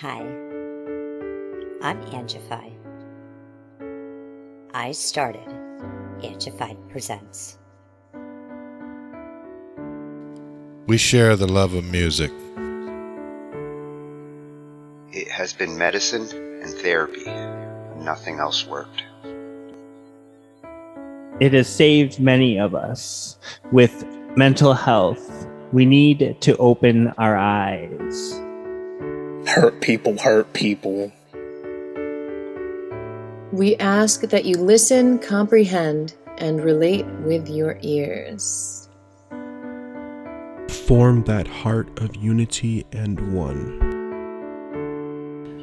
Hi, I'm Angified. I started Angified Presents. We share the love of music. It has been medicine and therapy. Nothing else worked. It has saved many of us. With mental health, we need to open our eyes. Hurt people hurt people. We ask that you listen, comprehend, and relate with your ears. Form that heart of unity and one.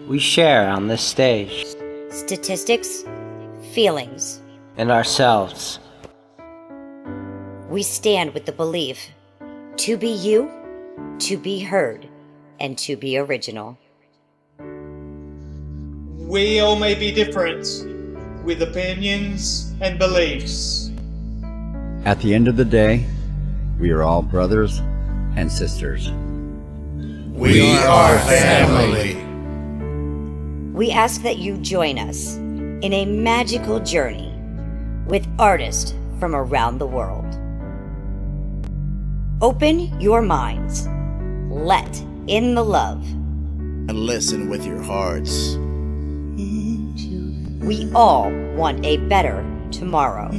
We share on this stage. Statistics, feelings. And ourselves. We stand with the belief to be you, to be heard, and to be original. We all may be different, with opinions and beliefs. At the end of the day, we are all brothers and sisters. We are family. We ask that you join us in a magical journey with artists from around the world. Open your minds, let in the love, and listen with your hearts. We all want a better tomorrow.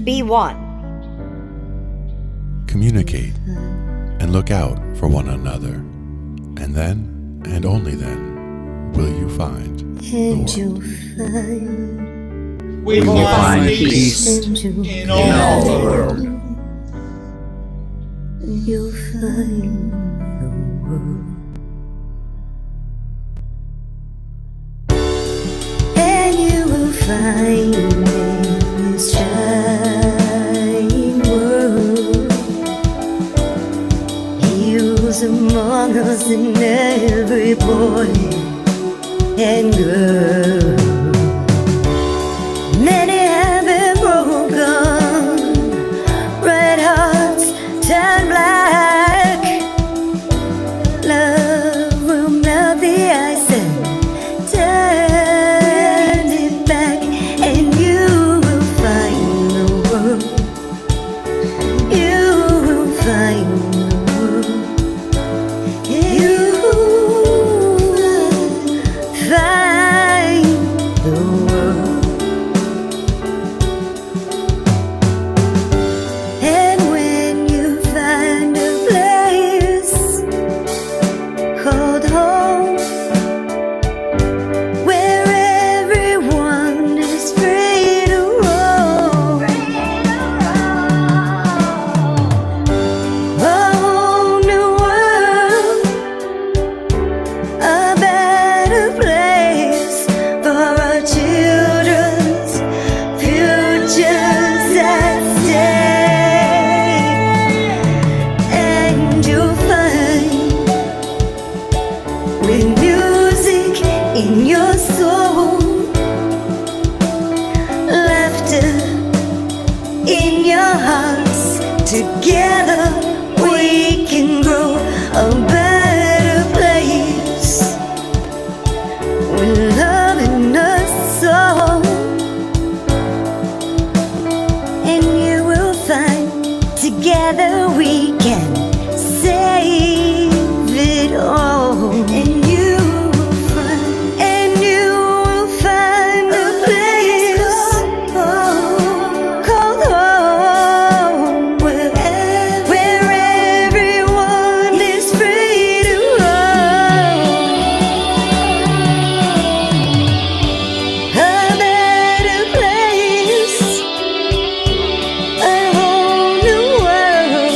Be one. Communicate and look out for one another. And then, and only then, will you find the world. We will find peace in all the world. You'll find the world. And you will find in this shining world. He was among us in every boy and girl. Many have been broken, red hearts turn black. Love will melt the ice and turn it back, and you will find the world. You will find the world. You will find the world. And when you find a place called home, where everyone is free to roam, a whole new world, a better place for our children's futures at stake. And you'll find, with music in your soul, laughter in your hearts, together we can grow a better place, with love in us soul. And you will find, together we can save it all. And you will find a place called home, where everyone is free to roam, a better place, a whole new world,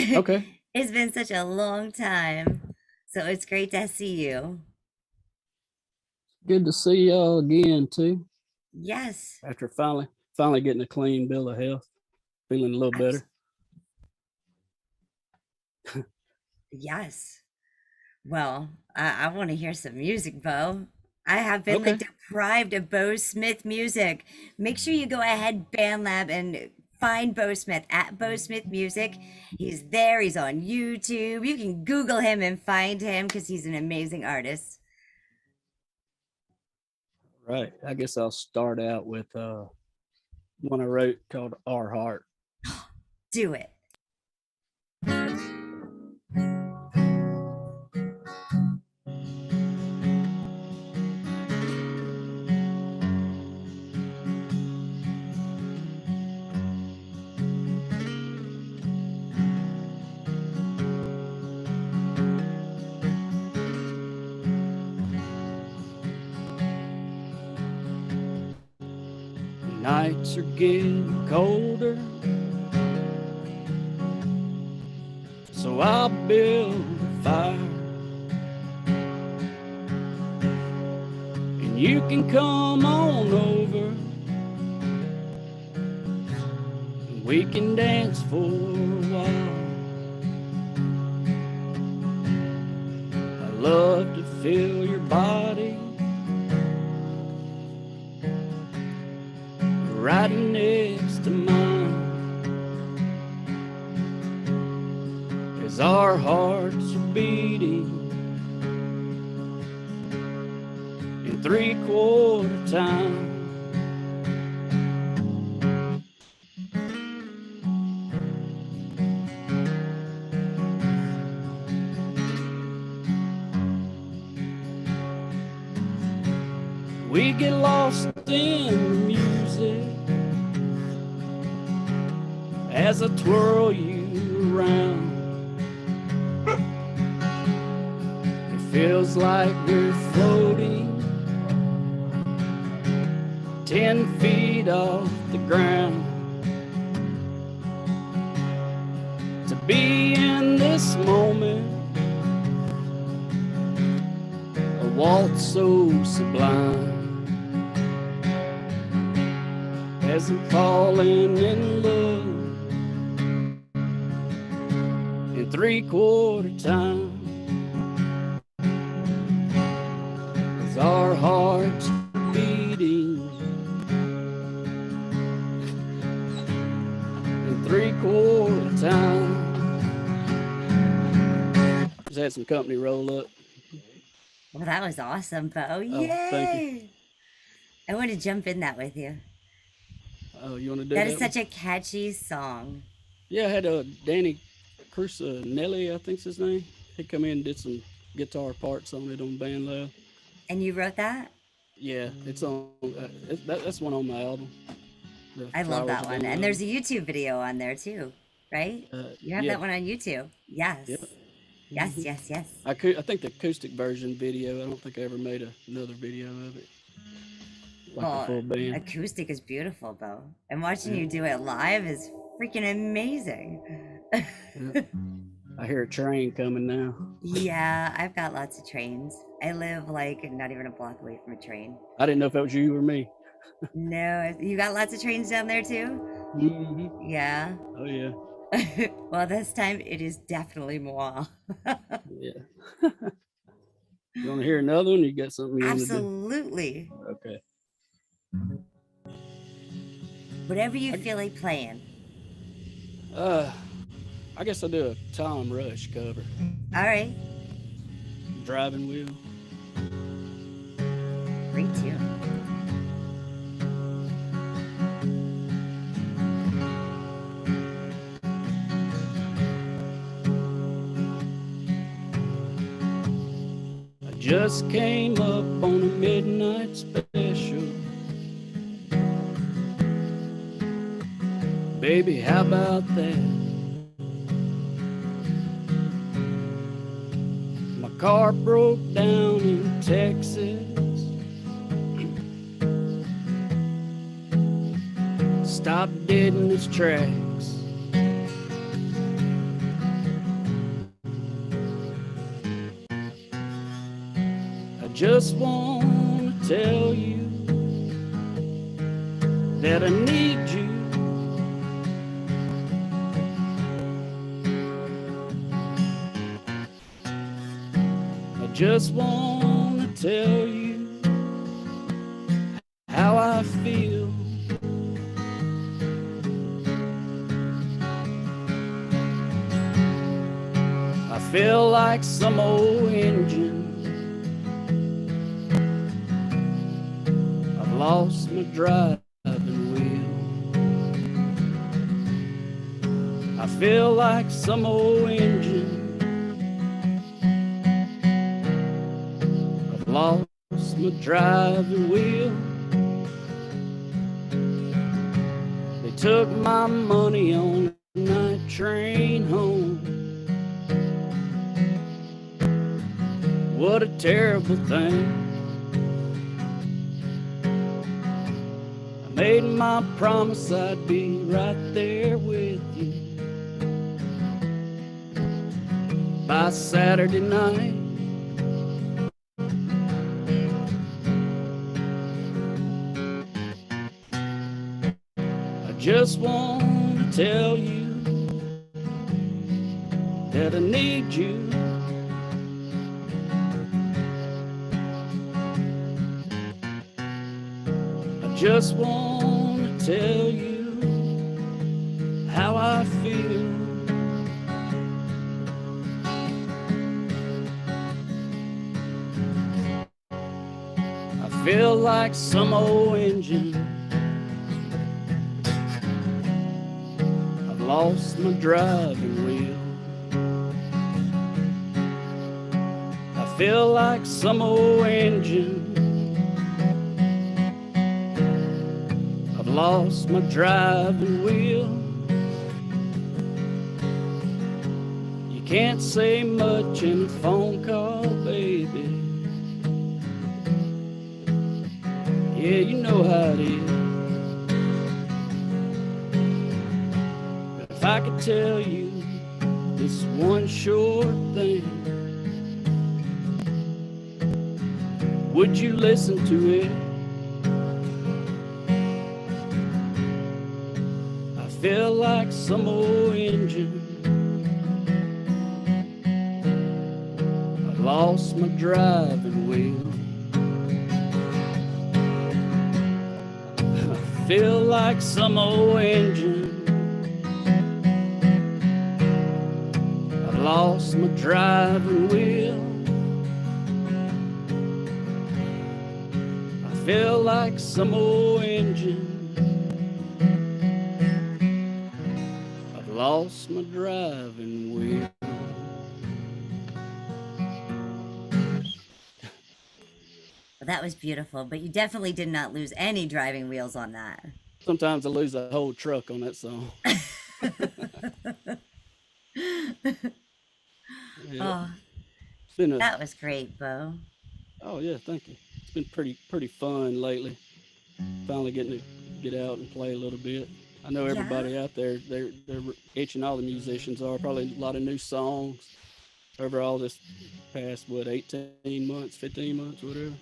Okay. It's been such a long time. So it's great to see you. Good to see y'all again too. Yes. After finally getting a clean bill of health, feeling a little better. Yes. Well, I want to hear some music, Bo. I have been like deprived of Bo Smith music. Make sure you go ahead, BandLab, and find Bo Smith at Bo Smith Music. He's there. He's on YouTube. You can Google him and find him because he's an amazing artist. Right. I guess I'll start out with one I wrote called Our Heart. Do it. Nights are getting colder, so I'll build a fire, and you can come on over, and we can dance for a while. I love to feel your body right next to mine, as our hearts are beating in 3/4 time. We get lost in the music as I twirl you around. It feels like we're floating 10 feet off the ground. To be in this moment, a waltz so sublime, as I'm falling in love in 3/4 time, as our hearts are beating in 3/4 time. Just had some company roll up. Well, that was awesome, Bo. Yay! Thank you. I want to jump in that with you. Oh, you want to do that? That is such a catchy song. Yeah, I had Danny Crusanelli, I think's his name. He come in and did some guitar parts on it on BandLab. And you wrote that? Yeah, it's on. That's one on my album. I love that one. And there's a YouTube video on there too, right? You have that one on YouTube. Yes. Yep. Yes, yes, yes. I think the acoustic version video. I don't think I ever made another video of it. Like the full band. Acoustic is beautiful, Bo. And watching you do it live is freaking amazing. I hear a train coming now. Yeah, I've got lots of trains. I live like not even a block away from a train. I didn't know if that was you or me. No, you got lots of trains down there too? Mm-hmm. Yeah. Oh, yeah. Well, this time it is definitely moi. Yeah. You want to hear another one? You got something you want to do? Absolutely. Okay. Whatever you feel like playing. I guess I'll do a Tom Rush cover. All right. Driving Wheel. Great tune. I just came up on a midnight special. Baby, how about that? My car broke down in Texas. Stopped dead in its tracks. just want to tell you that I need you. I just want to tell you how I feel. I feel like some old engine. I've lost my driving wheel. I feel like some old engine. I've lost my driving wheel. They took my money on the night train home. What a terrible thing. I made my promise I'd be right there with you by Saturday night. I just want to tell you that I need you. I just want to tell you how I feel. I feel like some old engine. I've lost my driving wheel. I feel like some old engine. I've lost my driving wheel. You can't say much in a phone call, baby. Yeah, you know how it is. But if I could tell you this one short thing, would you listen to it? I feel like some old engine. I lost my driving wheel. I feel like some old engine. I lost my driving wheel. I feel like some old engine. I've lost my driving wheel. Well, that was beautiful, but you definitely did not lose any driving wheels on that. Sometimes I lose a whole truck on that song. Yeah. Oh, that was great, Bo. Oh yeah, thank you. It's been pretty fun lately. Finally getting to get out and play a little bit. I know everybody out there, they're itching. All the musicians are probably a lot of new songs over all this past 18 months, 15 months, whatever.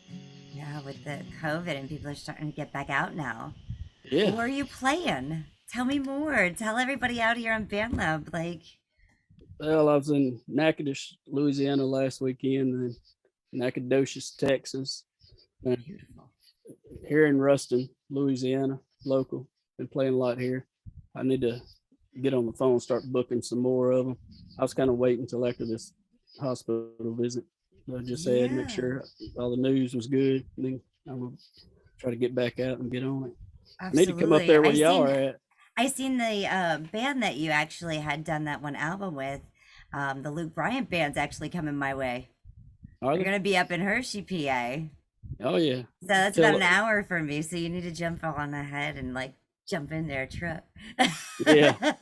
Yeah, with the COVID and people are starting to get back out now. Yeah. Where are you playing? Tell me more. Tell everybody out here on BandLab, like. Well, I was in Natchitoches, Louisiana last weekend, and Nacogdoches, Texas, and here in Ruston, Louisiana, local. Been playing a lot here. I need to get on the phone and start booking some more of them. I was kind of waiting until after this hospital visit. I just had to make sure all the news was good, and then I'm gonna try to get back out and get on it. Absolutely. I need to come up there where y'all are at. I seen the band that you actually had done that one album with. The Luke Bryant band's actually coming my way. We're going to be up in Hershey, PA. Oh, yeah. So that's about an hour for me. So you need to jump on ahead and like jump in their truck. Yeah.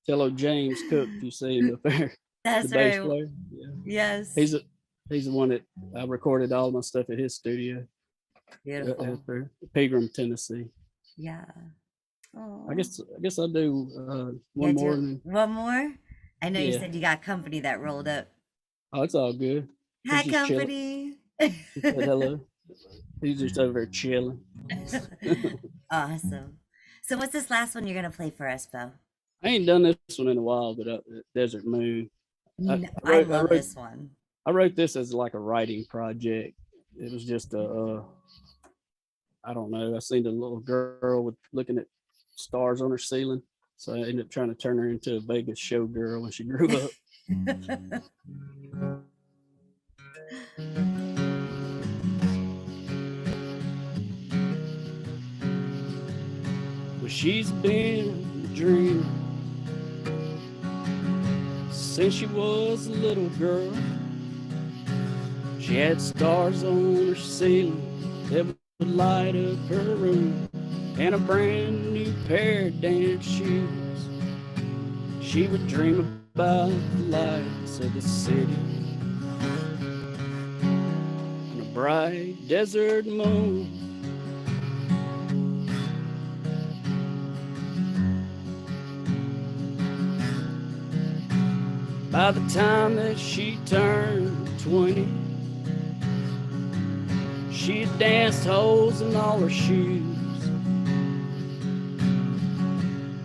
Tell old James Cook if you see him up there. That's the bass right. player. Yeah. Yes. He's the one that I recorded all my stuff at his studio. Beautiful. Pegram, Tennessee. Yeah. Oh. I guess I'll do one more. One more? I know you said you got company that rolled up. Oh, it's all good. Hi, company. She said hello. He's just over there chilling. Awesome. So what's this last one you're gonna play for us, Bo? I ain't done this one in a while, but Desert Moon. I love this one. I wrote this as like a writing project. It was just I don't know. I seen a little girl with looking at stars on her ceiling, so I ended up trying to turn her into a Vegas showgirl when she grew up. Well, she's been a dreamer since she was a little girl. She had stars on her ceiling that would light up her room, and a brand new pair of dance shoes. She would dream about the lights of the city and a bright desert moon. By the time that she turned 20, she had danced holes in all her shoes.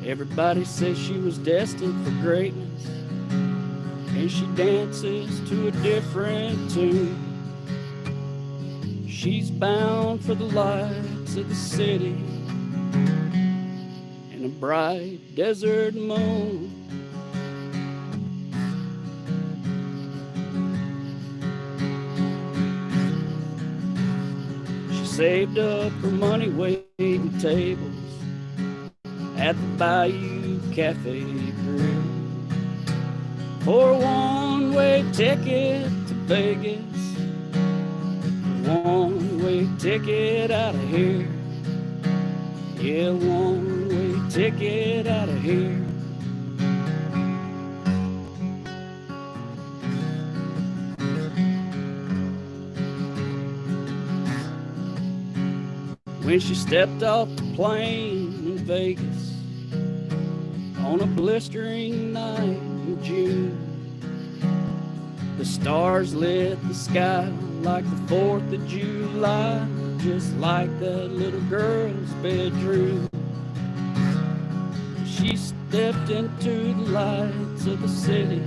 Everybody says she was destined for greatness, and she dances to a different tune. She's bound for the lights of the city and a bright desert moon. Saved up her money waiting tables at the Bayou Cafe Grill for a one-way ticket to Vegas, a one-way ticket out of here. Yeah, one-way ticket out of here. When she stepped off the plane in Vegas on a blistering night in June, the stars lit the sky like the 4th of July, just like that little girl's bedroom. She stepped into the lights of the city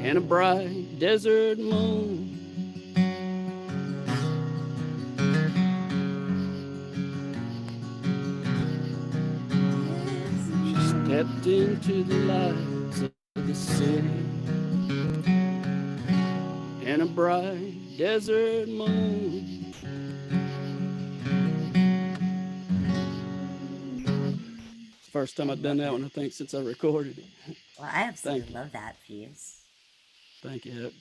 and a bright desert moon. Stepped into the lights of the city and a bright desert moon. First time I've done that one, I think, since I recorded it. Well, I absolutely love that piece. Thank you.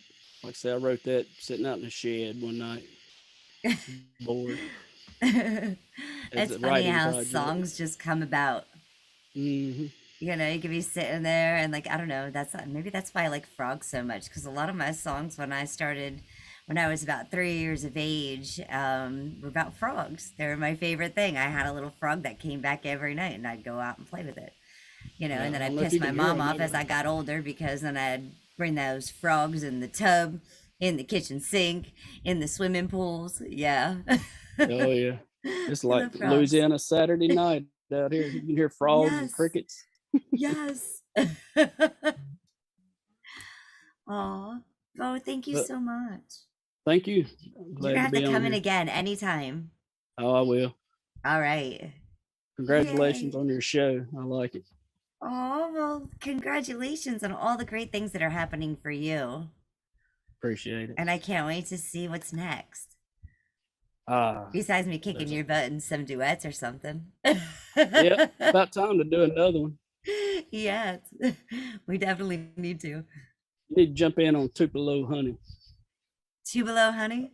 Like I said, I wrote that sitting out in the shed one night. Bored. It's funny how songs just come about. Mm-hmm. You know, you could be sitting there and like, I don't know, maybe that's why I like frogs so much, because a lot of my songs when I was about 3 years of age, were about frogs. They were my favorite thing. I had a little frog that came back every night and I'd go out and play with it. You know, and then I'd piss my mom off as I got older, because then I'd bring those frogs in the tub, in the kitchen sink, in the swimming pools. Yeah. Oh yeah. It's like Louisiana Saturday night out here. You can hear frogs and crickets. Yes. Oh, thank you so much. Thank you. You're gonna have to come in again anytime. Oh, I will. All right. Congratulations on your show. I like it. Oh, well, congratulations on all the great things that are happening for you. Appreciate it. And I can't wait to see what's next. Besides me kicking your butt in some duets or something. Yeah, about time to do another one. Yes, we definitely need to. You need to jump in on Tupelo Honey. Tupelo Honey?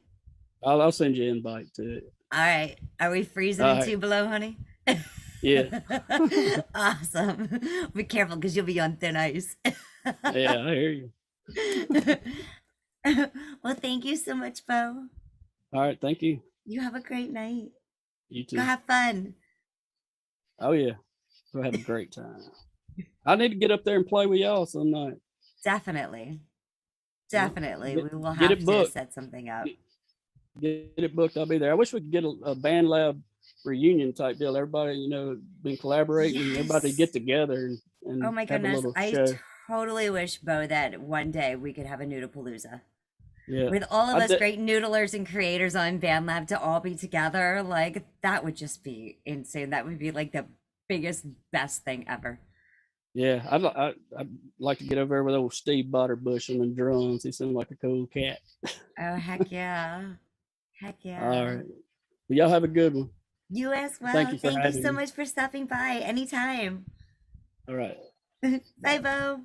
I'll send you an invite to it. All right. Are we freezing in Tupelo Honey? Yeah. Awesome. Be careful because you'll be on thin ice. Yeah, I hear you. Well, thank you so much, Bo. All right, thank you. You have a great night. You too. Go have fun. Oh yeah, we'll have a great time. I need to get up there and play with y'all some night. Definitely. Definitely. We will get have it to booked. set something up. Get it booked. I'll be there. I wish we could get a band lab reunion type deal. Everybody, been collaborating. And everybody Yes. get together and Oh my have a goodness. little I show. totally wish, Bo, that one day we could have a Noodlepalooza. Yeah. With all of I us did- great noodlers and creators on BandLab to all be together, like that would just be insane. That would be like the biggest, best thing ever. Yeah, I'd like to get over there with old Steve Butterbush on the drums. He seemed like a cool cat. Oh, heck yeah. Heck yeah. All right. Well, y'all have a good one. You as well. Thank you for Thank you having so me. much for stopping by anytime. All right. Bye, Bo.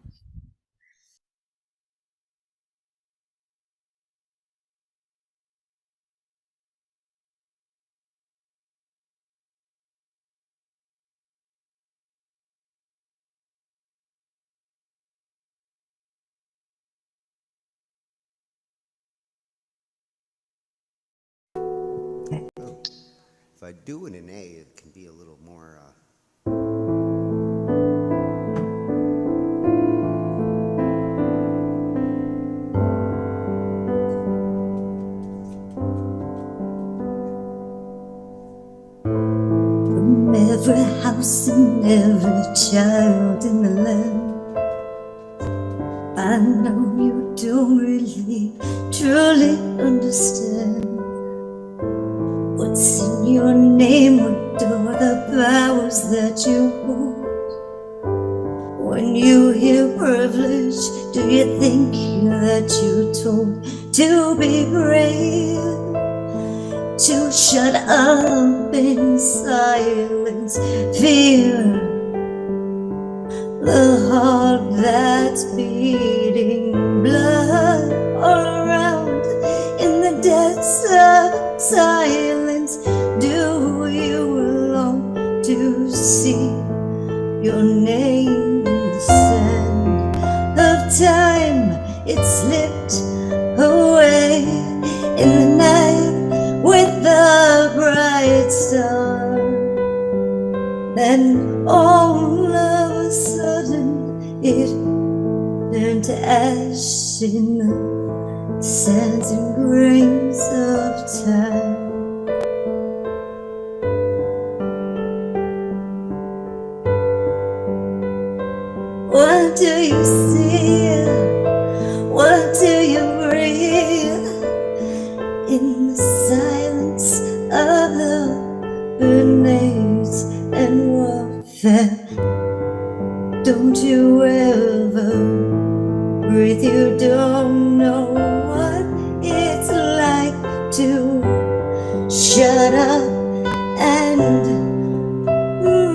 If I do it in A, it can be a little more. From every house and every child in the land, I know you don't really, truly understand what's in your name, what are the powers that you hold. When you hear privilege, do you think that you're told to be brave? To shut up in silence, fear the heart that's beating, blood all around in the depths of silence. Do you long to see your name in the sand of time? It slipped away in the night with the bright star. Then all of a sudden it turned to ash in the sands and grains of time. What do you see? What do you breathe in the silence of the grenades and warfare? Don't you ever breathe? You don't know what it's like to shut up and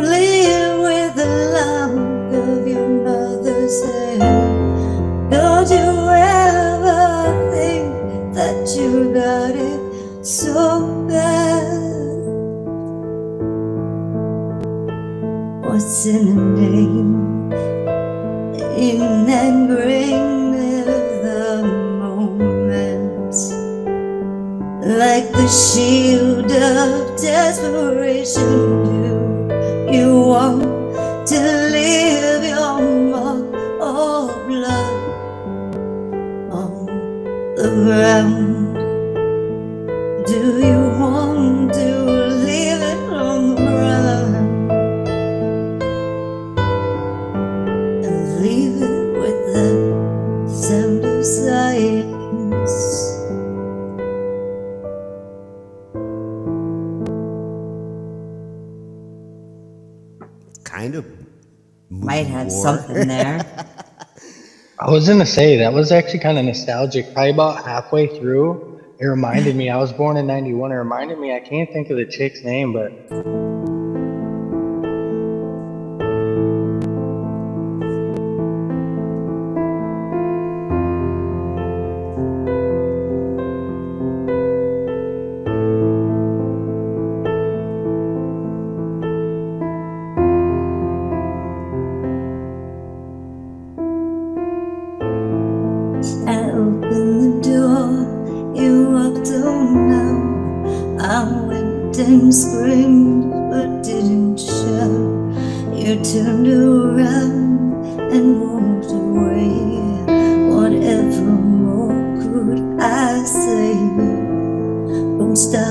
live with the lump of your mother's hair. Don't you ever think that you got it so bad? What's in a name? In that grain of the moment, like the shield of desperation. Do you want to leave your mark of blood on the ground? Do you want to leave it on the ground and leave it with the sound of silence? Kind of Might have more. something there. I was gonna say that was actually kind of nostalgic. Probably about halfway through, it reminded me. I was born in '91. It reminded me. I can't think of the chick's name, but I opened the door, you walked on out. I went and screamed, but didn't shout. You turned around and walked away. Whatever more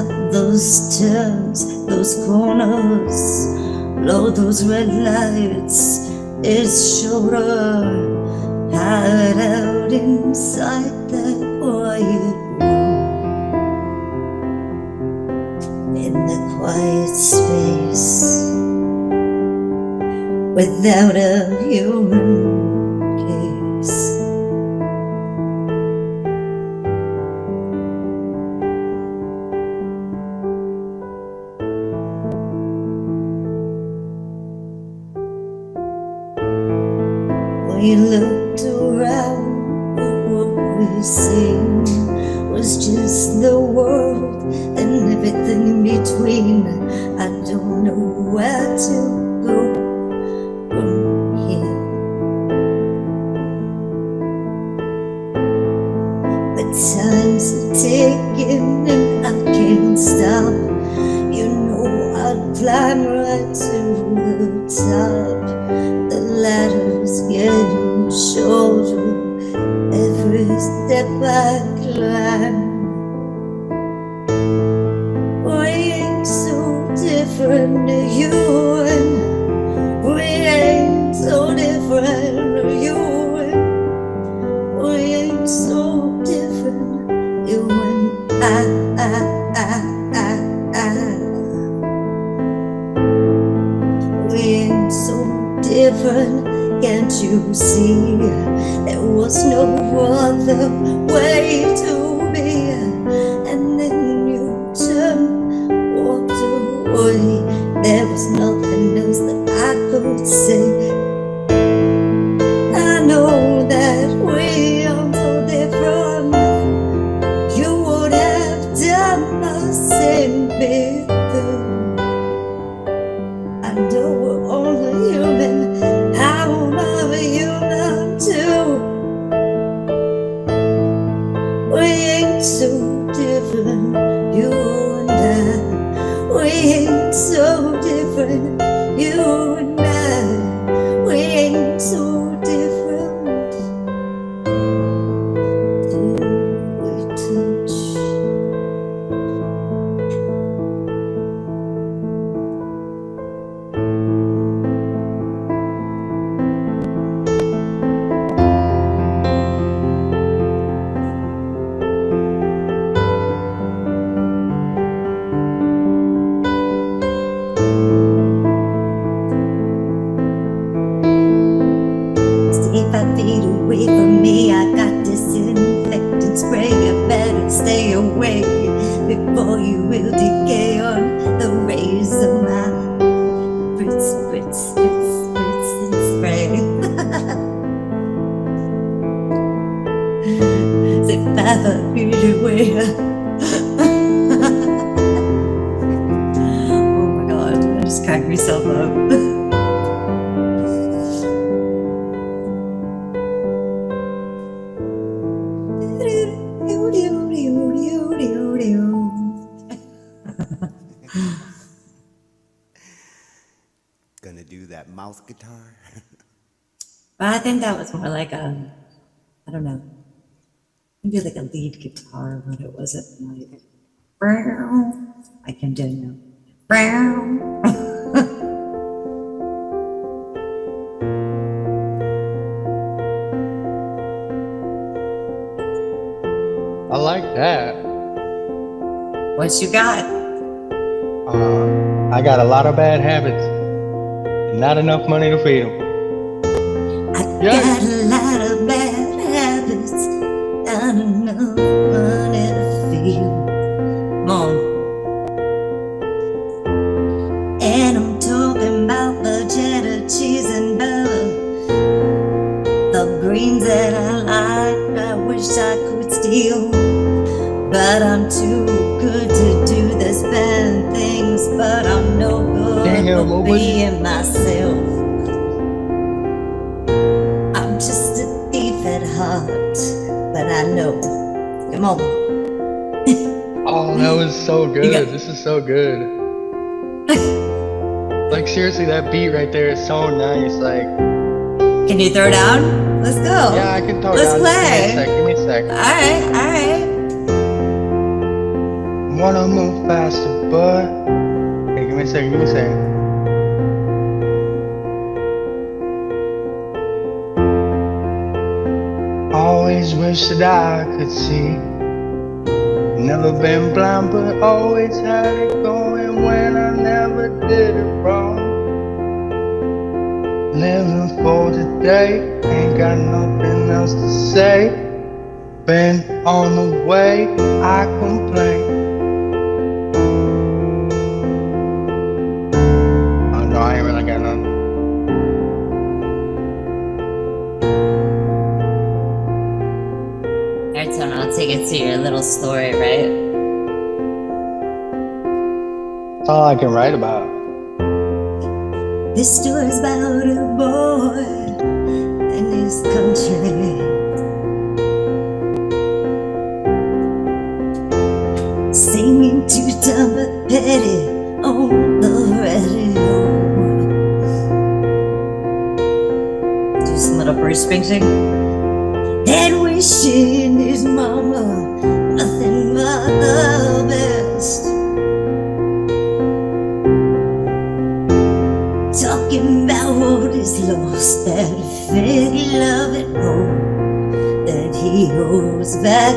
stop those turns, those corners, Lord, those red lights, it's shorter, hide out inside that quiet room, in the quiet space, without a human case. We looked around, but what we seen was just the world and everything in between. I don't know where to go from here, but time's ticking and I can't stop. You know I'd climb right to the top. The ladder's getting shorter every step I climb. We ain't so different, you and we ain't so different, you and we ain't so different, you and I. We ain't so different, can't you see? There was no other way to be. And then you turned, walked away. There was nothing else that I could say. I know that we are so different. You would have done the same bit though. I know we're only human. I'm a human too. We ain't so different, you and I. We ain't so different, you and I. We ain't so different. Till we touch. Stay 5 feet away from me. I got disinfectant spray. You better stay away before you will decay on the rays of my spritz, spritz, spritz, spritz and spray. Stay 5 feet away. Oh my god, I just cracked myself up. Gonna do that mouth guitar? But I think that was more like I don't know, maybe like a lead guitar, but it wasn't like, I can do now. I like that. What you got? I got a lot of bad habits and not enough money to feed them. Got a lot of bad habits, not enough money to feel. Mom. And I'm talking about the cheddar cheese and butter, the greens that I like, I wish I could steal. But I'm too good to do the bad things, but I'm no good for being myself. I'm just a thief at heart, but I know. Come on. Oh, that was so good. This is so good. Like seriously, that beat right there is so nice. Like, can you throw down? Let's go. Yeah, I can throw Let's down. Let's play. Give me a sec. All right, all right. Wanna move faster, but hey, give me a second, give me a second. Always wish that I could see. Never been blind, but always had it going when I never did it wrong. Living for today, ain't got nothing else to say. Been on the way, I complain. Oh no, I ain't really got nothing. Alright, so I'll take it to your little story, right? That's all I can write about. This story's about a boy and his country. Singing to Tom Petty on the radio. Do some little Bruce Springsteen. And wishing his mama nothing but the best. Talking about what is lost, that fake love at home that he holds back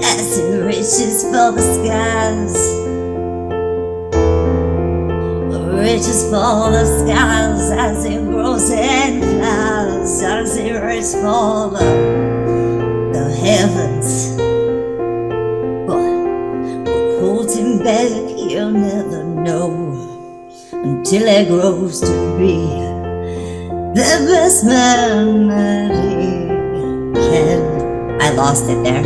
as he reaches for the skies. Reaches for the skies as he grows and flies, as he reaches for the heavens. But what holds him back, he'll never know until he grows to be the best man that he can. I lost it there.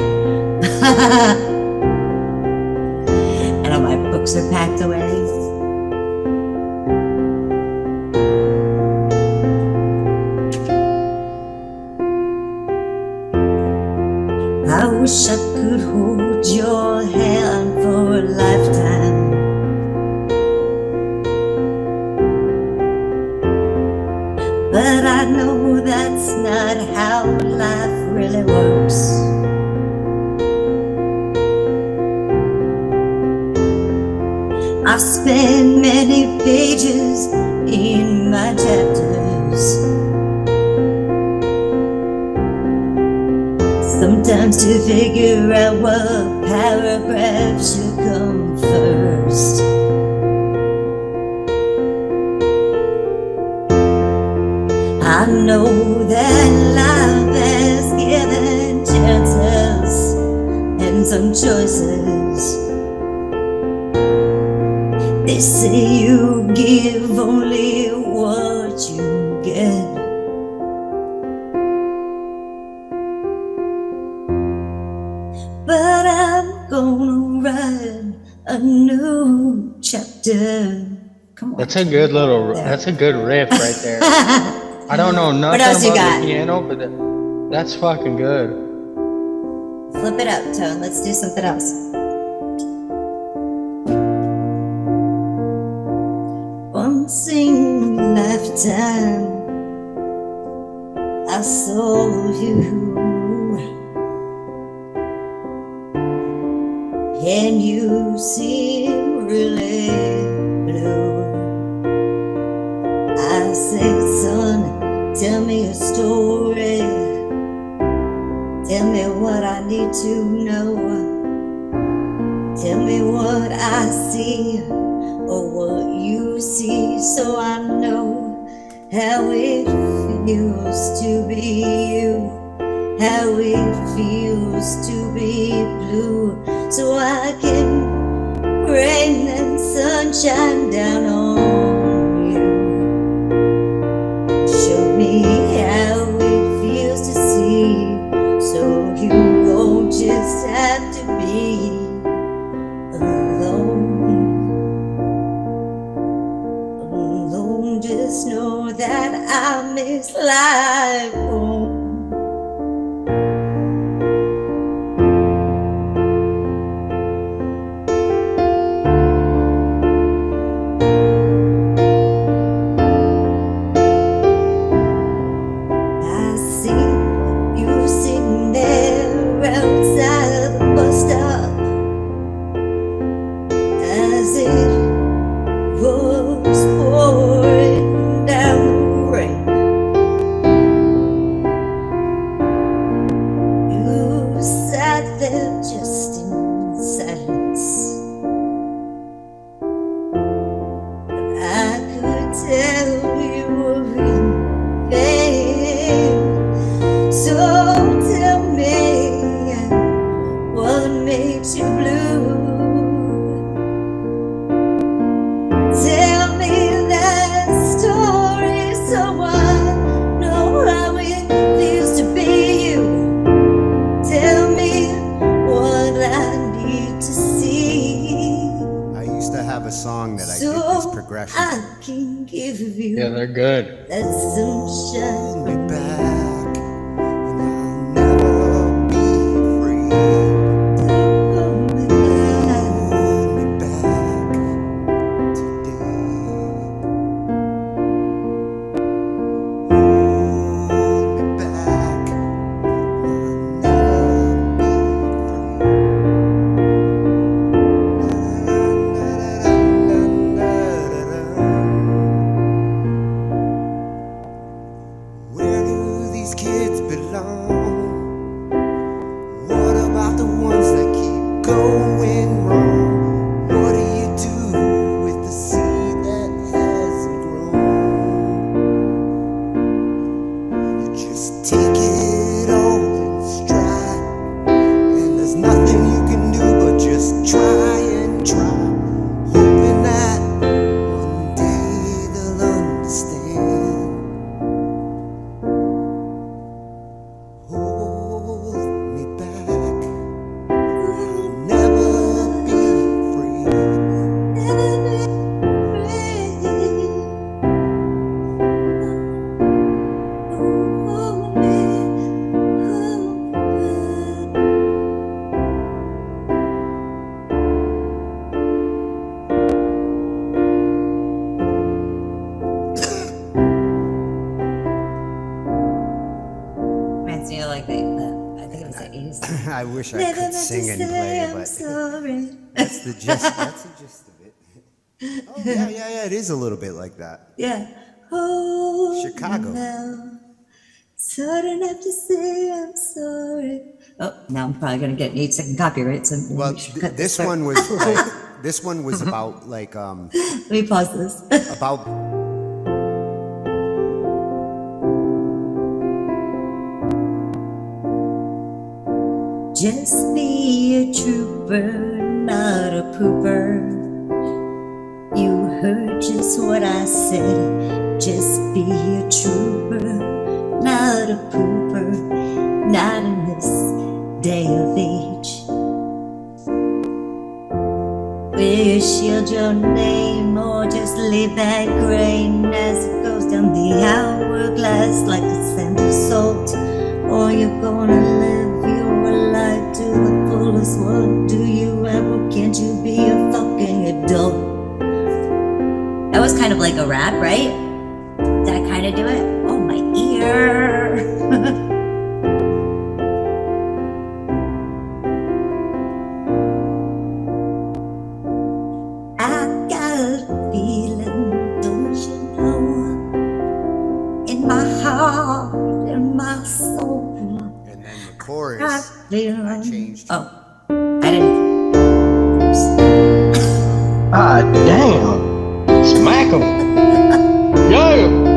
And all my books are packed away. I wish I could hold your hand for a lifetime. But I know that's not how life really works. I've spent many pages in my chapters, sometimes to figure out what paragraph should come first. I know that life has given chances and some choices. They say you give only what you get. But I'm gonna write a new chapter. Come on. That's a good little, that's a good riff right there. I don't know nothing else you about got? the piano, but that's fucking good. Flip it up, Tone. Let's do something else. Once in a lifetime, I saw you, and you seem really blue. I said, son, tell me a story. Tell me what I need to know. Tell me what I see or what you see, so I know how it feels to be you, how it feels to be blue, so I can rain and sunshine down on you. Show me how it feels to see, so you won't just have to be alone. Alone, just know that I miss life home. I see you sitting there outside the bus stop, as it was pouring down the rain. You sat there just in silence. I could tell you were in pain. So tell me, what makes you blue? Tell me that story so I know how it feels to be you. Tell me what I need to see. I used to have a song that I So did this progression. I can give you Yeah, they're good. that sunshine. Hold me back, and I'll never be free. Hold me back. Hold me back today. Hold me back, and I'll never be free. Where do these kids belong? What about the ones that keep going wrong? What do you do with the seed that hasn't grown? You just take it all in stride, and there's nothing you can do but just try and try, hoping that one day they'll understand. Hold me back, I'll never be free. Reminds me of like I think it was the 80s. I wish I Never could meant to sing and say play, I'm but sorry. that's the gist. That's the gist of it. Oh yeah. It is a little bit like that. Yeah. Hold Chicago. me now. So I don't have to say I'm sorry. Oh, now I'm probably gonna get 8-second copyright. So maybe Well, we should cut this part. one was like, this one was about like Let me pause this. about Just be a trooper, not a pooper. You heard just what I said. Just be a trooper, not a pooper. Not in this day of age. Will you shield your name or just leave that grain as it goes down the hourglass like a sand of salt? Or you're gonna live your life to the fullest. What do you ever? Can't you be a fucking adult? That was kind of like a rap, right? Did I kind of do it? Oh, my ear. I got a feeling, don't you know? In my heart, in my soul. and then the chorus. I feel. I changed. Oh, I didn't. Ah, damn. Smack him. Yo.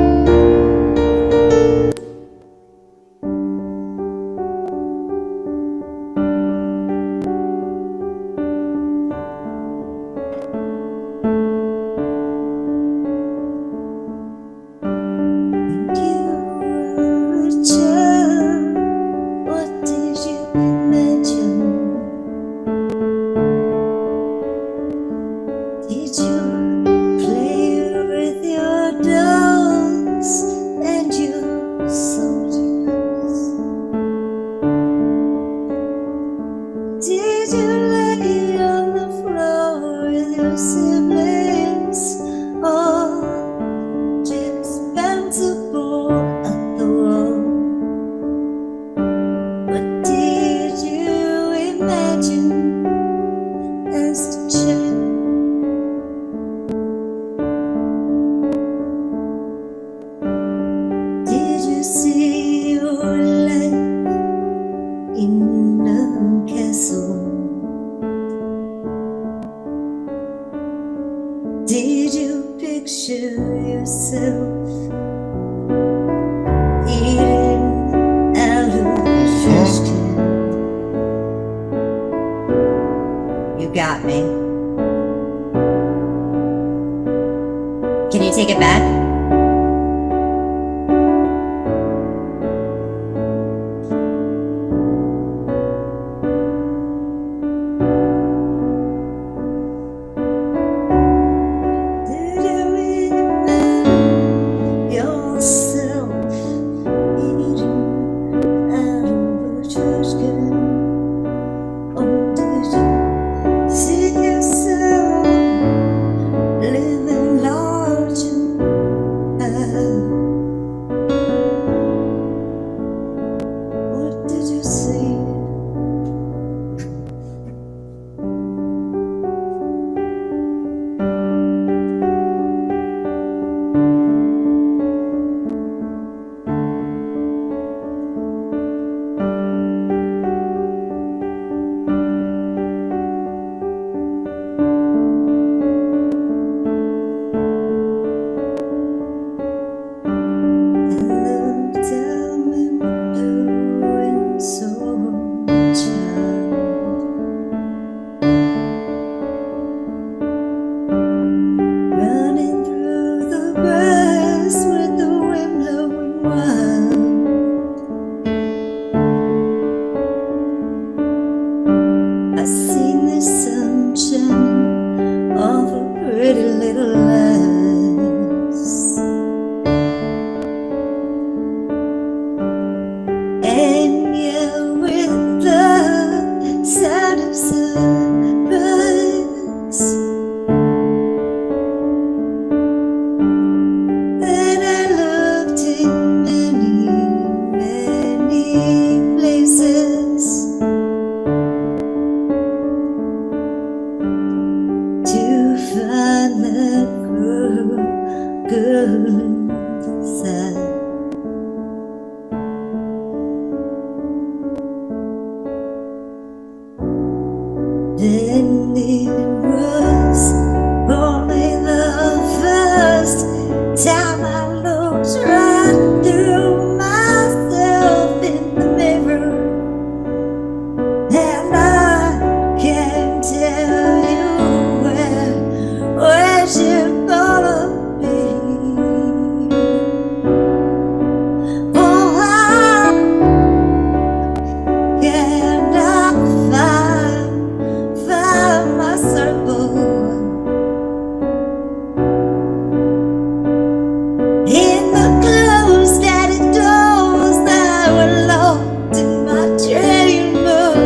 What did you imagine? Did you Did you picture yourself eating out of a trash can? You got me. Can you take it back? Did you imagine yourself eating out of a trash can? Or did you see yourself living large and what did you see? Running through the grass with the wind blowing wild. I seen the sun shining off a pretty little lass, and yeah, with the sound of surprise. Then I looked in many, many places to find that girl inside. And it was only the first time I looked right through myself in the mirror, and I can't tell you where you're gonna be. Oh, how can I find my circle in the closed daddy doors that were locked in my chambers?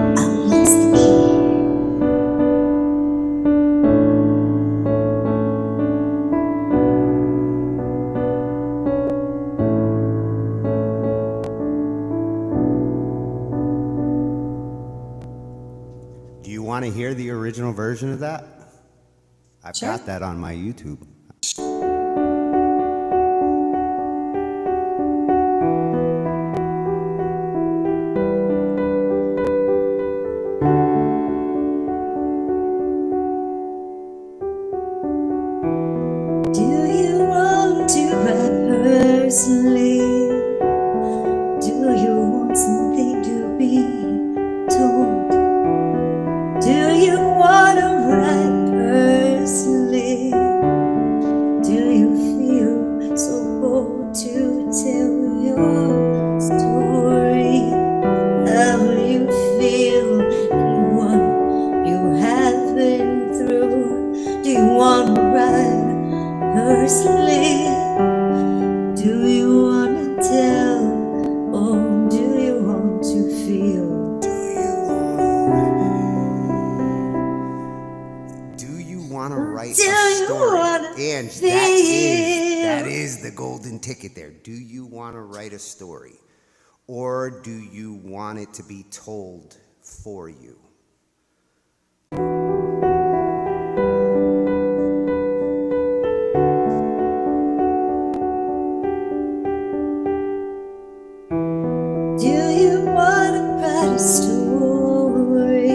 I lost the key. Do you want to hear the original version of that? I've Sure. got that on my YouTube. Do you want to write personally? Do you want something to be told? Do you want to write personally? Do you feel so bold to tell your story? How you feel and what you have been through? Do you want to write personally? Do you want to tell, or do you want to feel? Do you want to write Do a you story? wanna And feel? that is the golden ticket there. Do you want to write a story? Or do you want it to be told for you? Do you want to write a story?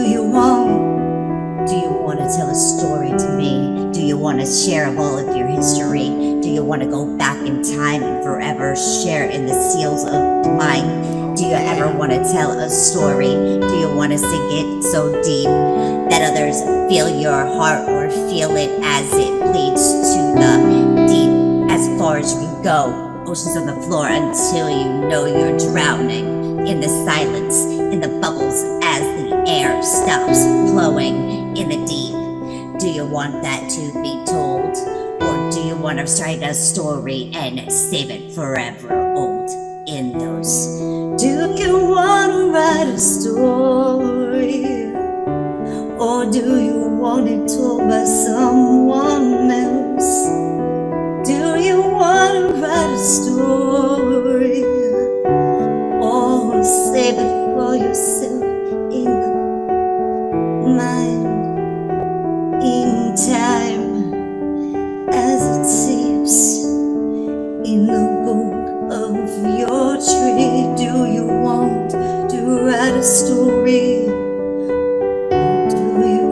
you want? Do you want to tell a story to me? Do you want to share all of your history? Do you want to go back in time and forever share in the seals of mine? Do you ever want to tell a story? Do you want to sink it so deep that others feel your heart or feel it as it bleeds to the deep, as far as you go? Oceans on the floor until you know you're drowning in the silence, in the bubbles as the air stops flowing in the deep. Do you want that to be told? Or do you want to write a story and save it forever old in those? Do you want to write a story? Or do you want it told by someone else? Do you want to write a story? Or save it for yourself in the mind, in time, as it seeps in the book of your tree? Do you want to write a story? Or do you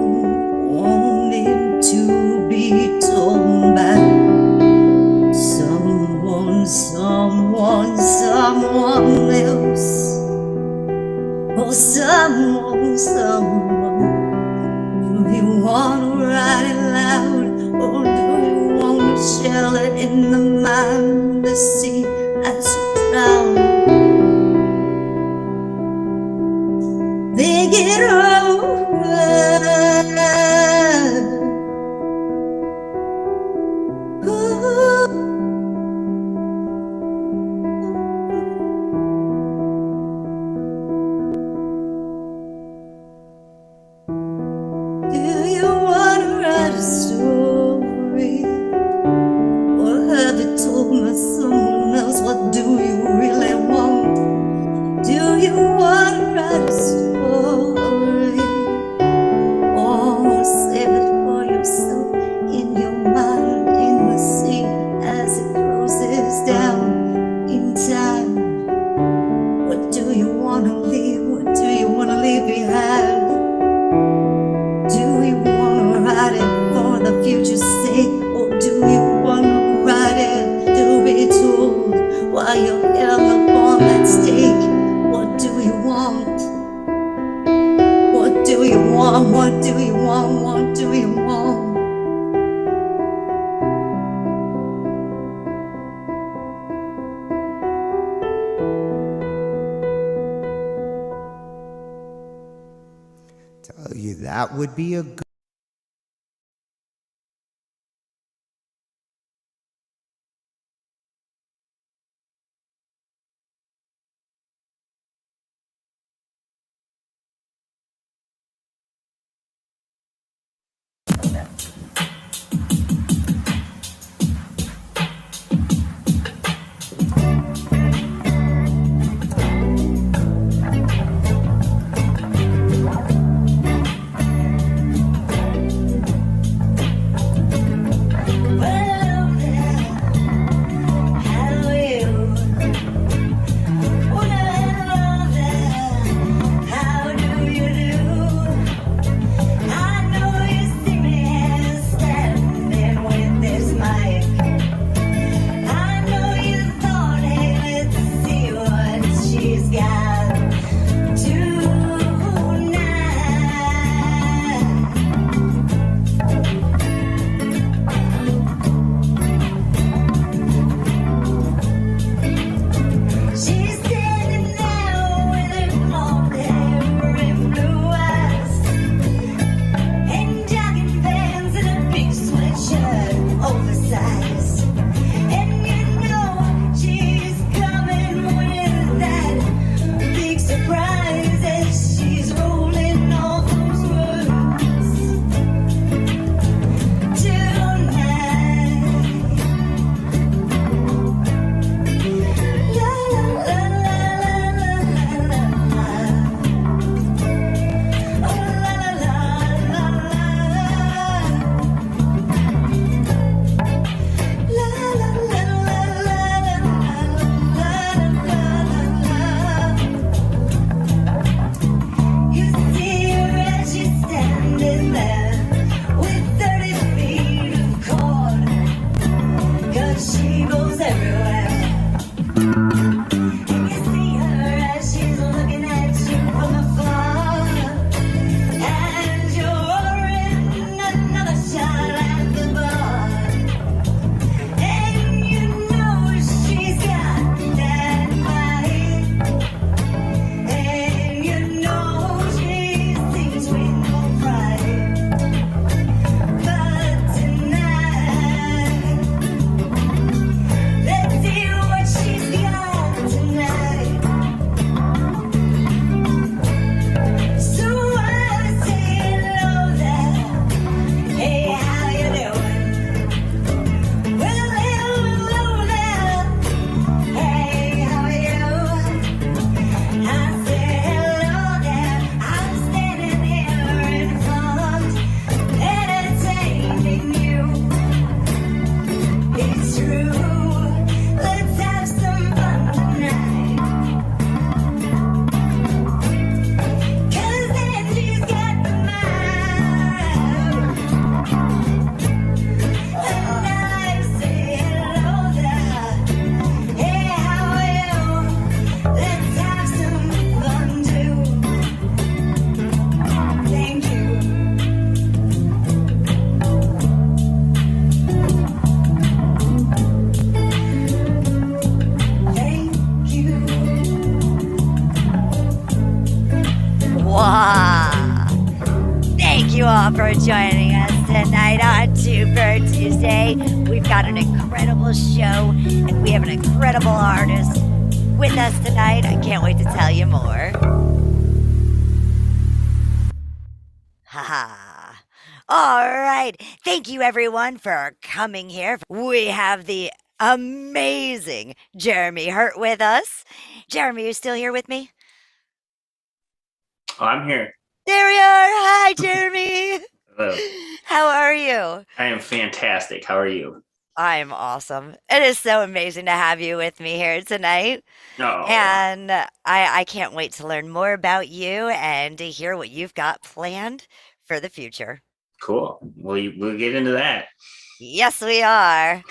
want it to be told by someone else? Or someone. Do you want to write it loud? Or do you want to shell it in the mind, the sea as you drown? Think it over. Do you want to write a story? Or have it told by someone else? What do you really want? Do you want to write a story? Or save it for yourself in your mind, in the sea as it closes down in time? What do you want to leave? What do you want to leave behind? Do you want to write it for the future's sake? Or do you want to write it to be told while you're held upon that stake? What do you want? What do you want? What do you want? What do you want? Tell you that would be a good. all for joining us tonight on Two Bird Tuesday. We've got an incredible show, and we have an incredible artist with us tonight. I can't wait to tell you more. Haha. All right. Thank you, everyone, for coming here. We have the amazing Jeremy Hurt with us. Jeremy, you still here with me? Oh, I'm here. There we are. Hi, Jeremy. Hello. How are you? I am fantastic. How are you? I'm awesome. It is so amazing to have you with me here tonight. Oh. And I can't wait to learn more about you and to hear what you've got planned for the future. Cool. We'll get into that. Yes, we are.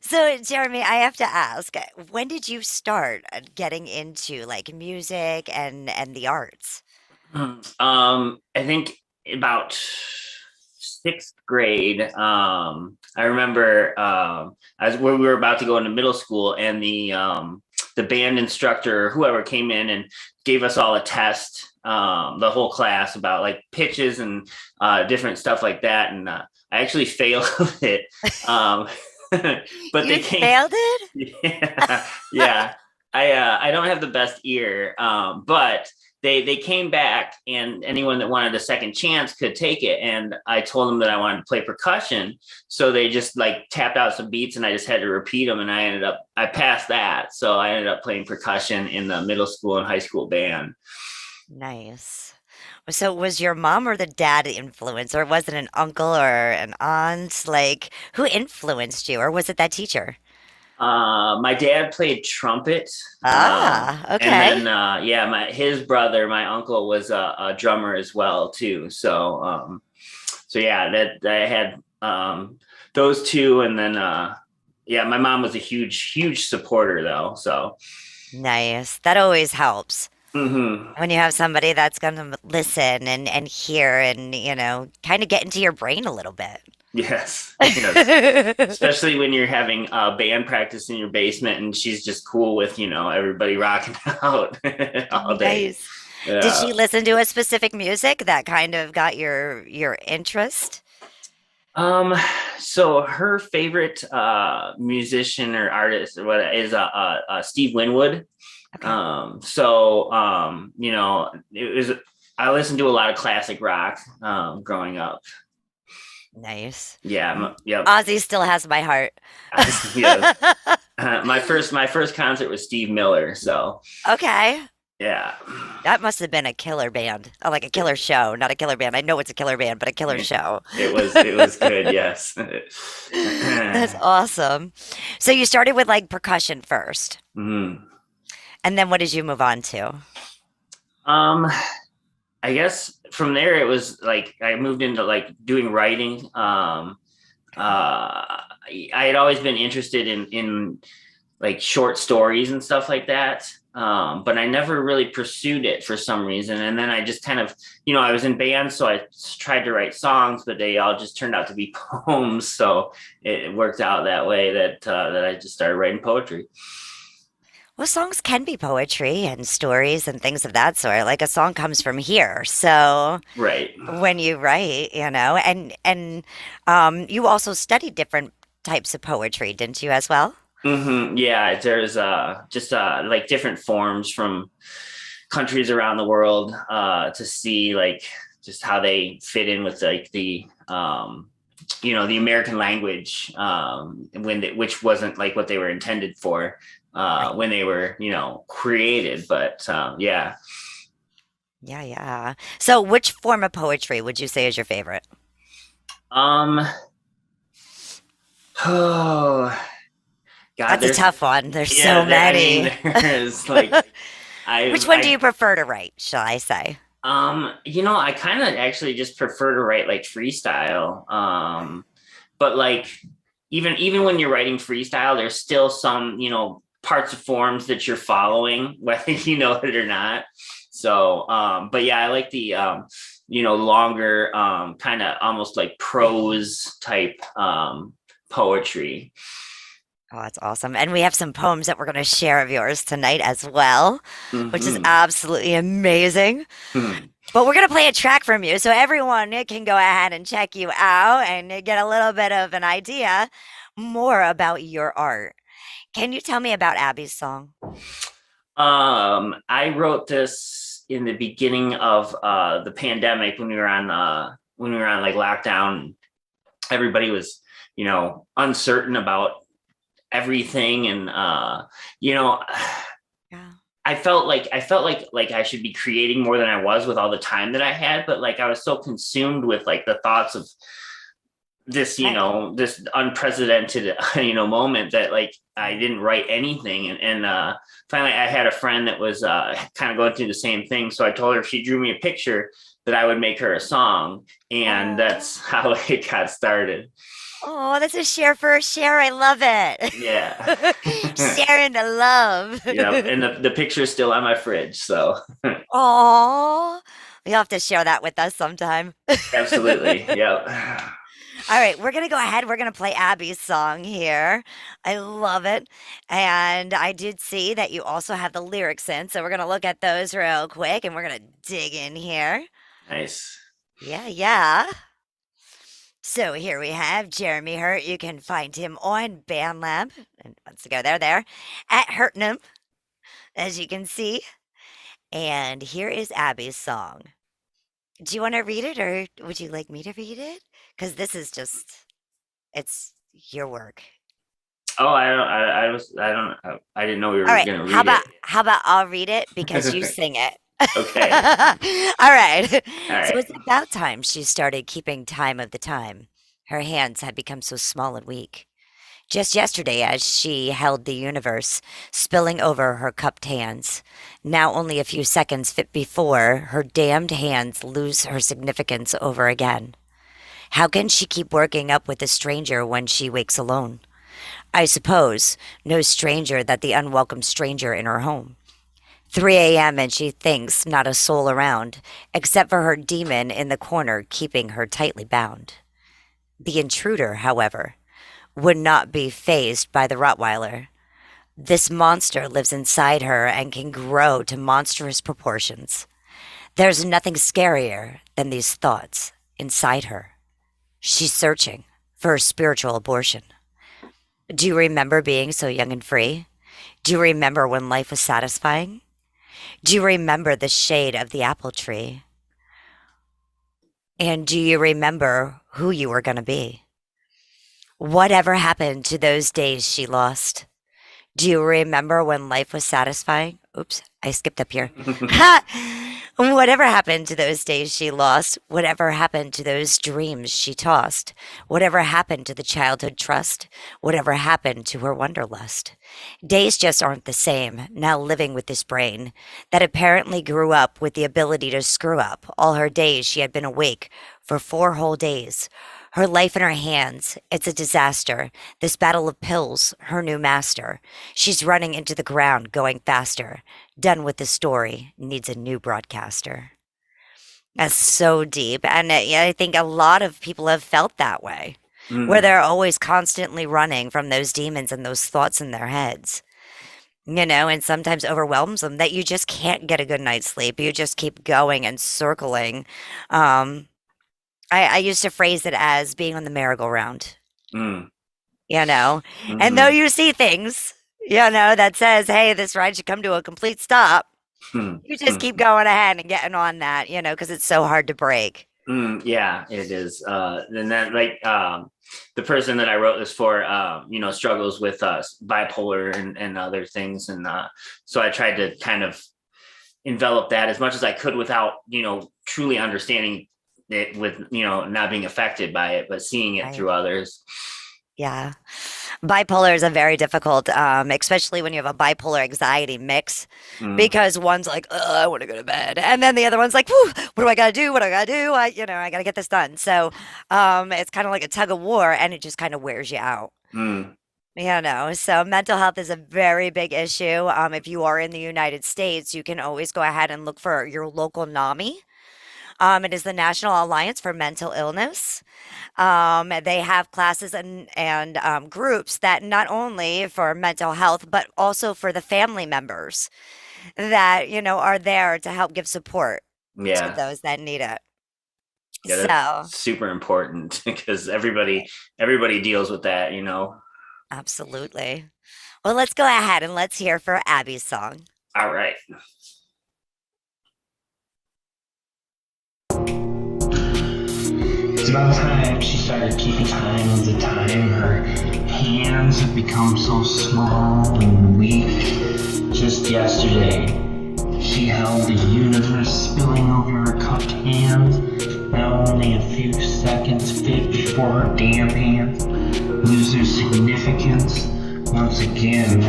So, Jeremy, I have to ask, when did you start getting into like music and the arts? I think about sixth grade. I remember we were about to go into middle school, and the band instructor, whoever, came in and gave us all a test, the whole class, about like pitches and different stuff like that, and I actually failed it. But You failed it? Yeah. I don't have the best ear, but they came back, and anyone that wanted a second chance could take it. And I told them that I wanted to play percussion, so they just like tapped out some beats, and I just had to repeat them, and I passed that. So I ended up playing percussion in the middle school and high school band. Nice. So was your mom or the dad the influence, or was it an uncle or an aunt? Like, who influenced you, or was it that teacher? My dad played trumpet. Okay. And then his brother, my uncle, was a drummer as well too. So yeah, that I had those two, and then my mom was a huge supporter though. So Nice. That always helps. Mm-hmm. When you have somebody that's going to listen and hear and, kind of get into your brain a little bit. Yes. Especially when you're having band practice in your basement, and she's just cool with, everybody rocking out all day. Nice. Did she listen to a specific music that kind of got your interest? So her favorite musician or artist is Steve Winwood. Okay. I listened to a lot of classic rock growing up. Nice. Yeah. Yep. Ozzy still has my heart. Yes. My first concert was Steve Miller. So Okay. yeah. That must have been a killer band. Oh, like a killer show, not a killer band. I know it's a killer band, but a killer show. It was good. Yes. That's awesome. So you started with like percussion first. Mm-hmm. And then what did you move on to? I guess from there it was like I moved into like doing writing. I had always been interested in like short stories and stuff like that. But I never really pursued it for some reason. And then I just kind of, I was in bands, so I tried to write songs, but they all just turned out to be poems. So it worked out that way that I just started writing poetry. Well, songs can be poetry and stories and things of that sort. Like a song comes from here. So Right. when you write, and you also studied different types of poetry, didn't you, as well? Mm-hmm. Yeah, there's just like different forms from countries around the world to see like just how they fit in with like the the American language which wasn't like what they were intended for when they were created, but yeah. Yeah. So which form of poetry would you say is your favorite? Oh God, That's a tough one. There's so I many. mean, there's like Which one do you prefer to write, shall I say? I kind of actually just prefer to write like freestyle. But like even when you're writing freestyle, there's still some, parts of forms that you're following, whether you know it or not. So, but yeah, I like the, longer, kind of almost like prose type, poetry. Oh, that's awesome. And we have some poems that we're going to share of yours tonight as well, which is Mhm. absolutely amazing. Mhm. But we're going to play a track from you so everyone can go ahead and check you out and get a little bit of an idea more about your art. Can you tell me about Abby's song? I wrote this in the beginning of the pandemic when we were on like lockdown. Everybody was, uncertain about everything, and I felt like I should be creating more than I was with all the time that I had, but like I was so consumed with like the thoughts of this, this unprecedented, moment that like I didn't write anything. And finally I had a friend that was kind of going through the same thing. So I told her if she drew me a picture that I would make her a song. And that's how it got started. Oh, that's a share for a share. I love it. Yeah. Sharing the love. Yeah. And the picture is still on my fridge. So. Oh, you'll have to share that with us sometime. Absolutely. Yep. All right, we're going to go ahead. We're going to play Abby's song here. I love it. And I did see that you also have the lyrics in. So we're going to look at those real quick and we're going to dig in here. Nice. Yeah. So here we have Jeremy Hurt. You can find him on BandLab. And once ago, there at Hurtnum, as you can see. And here is Abby's song. Do you want to read it, or would you like me to read it? Because this is it's your work. Oh, I didn't know we were going to read it. How about I'll read it because you sing it. Okay. All right. So it's about time she started keeping time of the time. Her hands had become so small and weak. Just yesterday, as she held the universe, spilling over her cupped hands, now only a few seconds before her damned hands lose her significance over again. How can she keep working up with a stranger when she wakes alone? I suppose no stranger that the unwelcome stranger in her home. 3 a.m. and she thinks not a soul around, except for her demon in the corner keeping her tightly bound. The intruder, however, would not be fazed by the Rottweiler. This monster lives inside her and can grow to monstrous proportions. There's nothing scarier than these thoughts inside her. She's searching for a spiritual abortion. Do you remember being so young and free? Do you remember when life was satisfying? Do you remember the shade of the apple tree? And do you remember who you were going to be? Whatever happened to those days she lost? Do you remember when life was satisfying? Oops, I skipped up here. Whatever happened to those days she lost? Whatever happened to those dreams she tossed? Whatever happened to the childhood trust? Whatever happened to her wanderlust? Days just aren't the same, now living with this brain that apparently grew up with the ability to screw up. All her days she had been awake for 4 whole days. Her life in her hands, it's a disaster. This battle of pills, her new master. She's running into the ground, going faster. Done with the story, needs a new broadcaster. That's so deep. And I think a lot of people have felt that way, where they're always constantly running from those demons and those thoughts in their heads. And sometimes overwhelms them that you just can't get a good night's sleep. You just keep going and circling. I used to phrase it as being on the merry-go-round, and though you see things, that says, hey, this ride should come to a complete stop, you just keep going ahead and getting on that, because it's so hard to break. Yeah, it is. And then the person that I wrote this for, struggles with bipolar and other things. And so I tried to kind of envelop that as much as I could without, truly understanding it with, not being affected by it, but seeing it through others. Yeah. Bipolar is a very difficult, especially when you have a bipolar anxiety mix, because one's like, I want to go to bed. And then the other one's like, what do I got to do? What do I got to do? I got to get this done. So it's kind of like a tug of war, and it just kind of wears you out. So mental health is a very big issue. If you are in the United States, you can always go ahead and look for your local NAMI. It is the National Alliance for Mental Illness. They have classes and groups that not only for mental health, but also for the family members that, are there to help give support. to Yeah. those that need it. Yeah, that's So, super important because everybody deals with that, you know. absolutely. Well, let's go ahead and let's hear for Abby's song. All right. It's about time she started keeping time of the time. Her hands have become so small and weak. Just yesterday, she held the universe spilling over her cupped hands. Now only a few seconds fit before her damn hands lose their significance once again.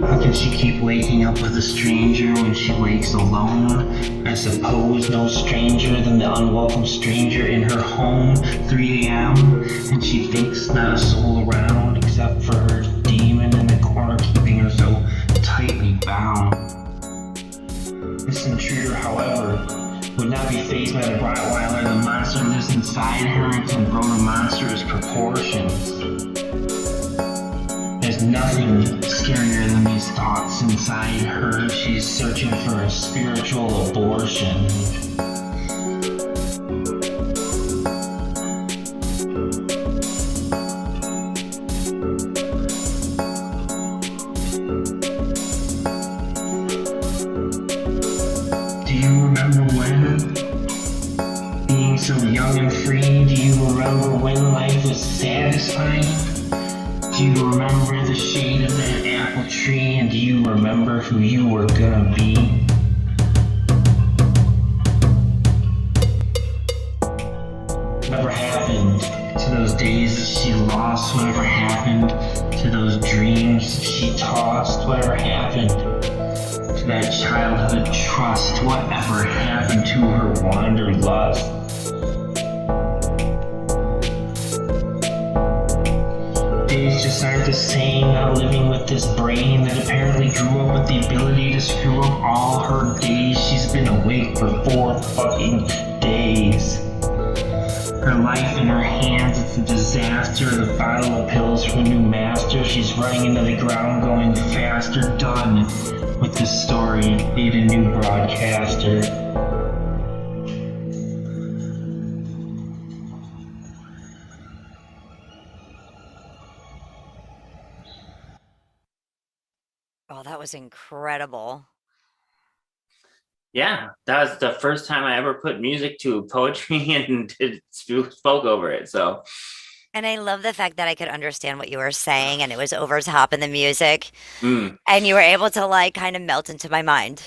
How can she keep waking up with a stranger when she wakes alone? I suppose no stranger than the unwelcome stranger in her home, 3 a.m., and she thinks not a soul around except for her demon in the corner keeping her so tightly bound. This intruder, however, would not be fazed by the Rottweiler. The monster lives inside her and can grow to monstrous proportions. There's nothing scarier than these thoughts inside her. She's searching for a spiritual abortion. Do you remember when? Being so young and free, do you remember when life was satisfying? Do you remember the shade of that apple tree, and do you remember who you were gonna be? Whatever happened to those days she lost? Whatever happened to those dreams she tossed? Whatever happened to that childhood trust? Whatever happened to her wanderlust? Days just aren't the same, not living with this brain that apparently grew up with the ability to screw up all her days. She's been awake for 4 fucking days. Her life in her hands, it's a disaster. The bottle of pills from a new master. She's running into the ground going faster. Done with this story. Need a new broadcaster. Oh, that was incredible. Yeah, that was the first time I ever put music to poetry and spoke over it. So, And I love the fact that I could understand what you were saying and it was over top in the music. mm. And you were able to like kind of melt into my mind.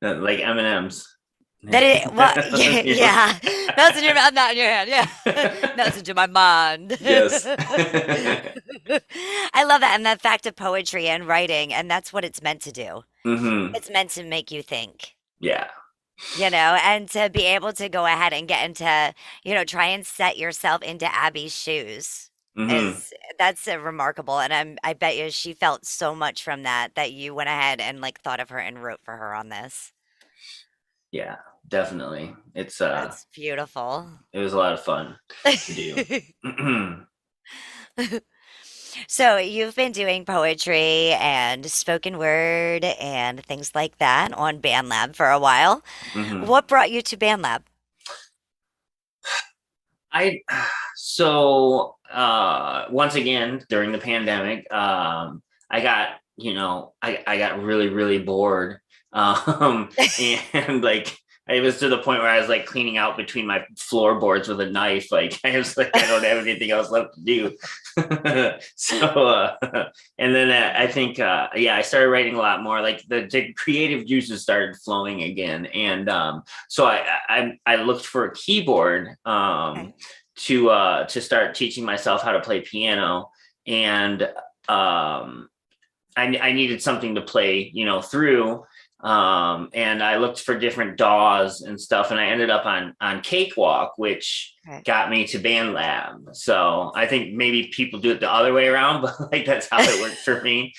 Like M&Ms. That it, well, yeah. Melts in your mouth, not in your hand. Yeah. Melts into my mind. Yes. I love that. And that fact of poetry and writing, and that's what it's meant to do. Mm-hmm. It's meant to make you think. Yeah. You know, and to be able to go ahead and get into, you know, try and set yourself into Abby's shoes is that's remarkable. And I bet you she felt so much from that you went ahead and like thought of her and wrote for her on this. Yeah, definitely. It's That's beautiful. it was a lot of fun to do. So you've been doing poetry and spoken word and things like that on BandLab for a while. Mhm. What brought you to BandLab? Once again during the pandemic, I got I got really bored, and like it was to the point where I was like cleaning out between my floorboards with a knife. Like I was like I don't have anything else left to do. And then I think I started writing a lot more. Like the creative juices started flowing again, and so I looked for a keyboard to start teaching myself how to play piano, and I needed something to play, through. And I looked for different DAWs and stuff, and I ended up on Cakewalk, which got me to BandLab. So I think maybe people do it the other way around, but like that's how it worked for me.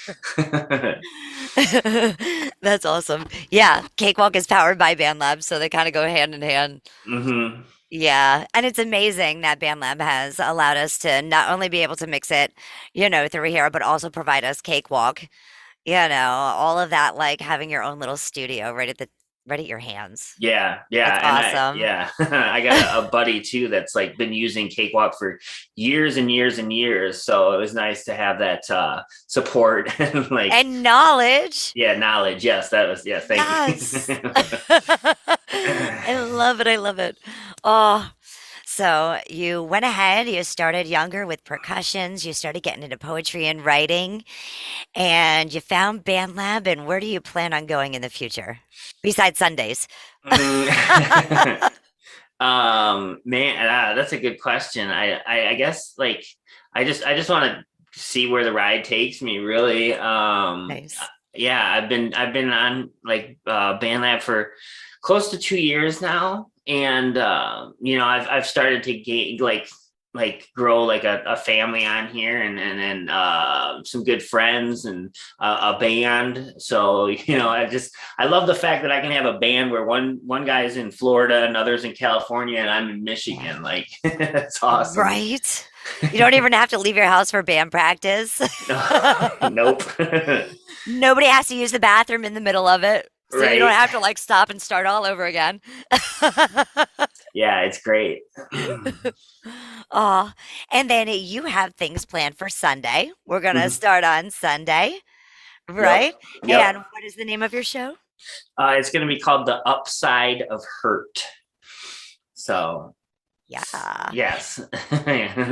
That's awesome. Yeah, Cakewalk is powered by BandLab, so they kind of go hand in hand. Mm-hmm. Yeah, and it's amazing that BandLab has allowed us to not only be able to mix it, through here, but also provide us Cakewalk, all of that, like having your own little studio right at your hands. Yeah, That's yeah, and awesome. I got a buddy too that's like been using Cakewalk for years and years and years. So it was nice to have that support and like And knowledge. yeah, knowledge. Yes, that was yes. Thank Yes. you. I love it. I love it. Oh, so you went ahead, you started younger with percussions, you started getting into poetry and writing, and you found BandLab. And where do you plan on going in the future besides Sundays? Mm. Man, that's a good question. I guess like I just want to see where the ride takes me. Really. Nice. Yeah, I've been on like BandLab for close to 2 years now, and I've started to gain like grow like a family on here, and some good friends and a band. So I love the fact that I can have a band where one guy's in Florida, another's in California, and I'm in Michigan. Like that's awesome. Right? You don't even have to leave your house for band practice. Nope. Nobody has to use the bathroom in the middle of it. So you don't Right. have to like stop and start all over again. Yeah, it's great. Aw, and then you have things planned for Sunday. We're gonna Mhm. start on Sunday, right? Yep. And Yep. what is the name of your show? It's going to be called The Upside of Hurt. So Yeah. yes,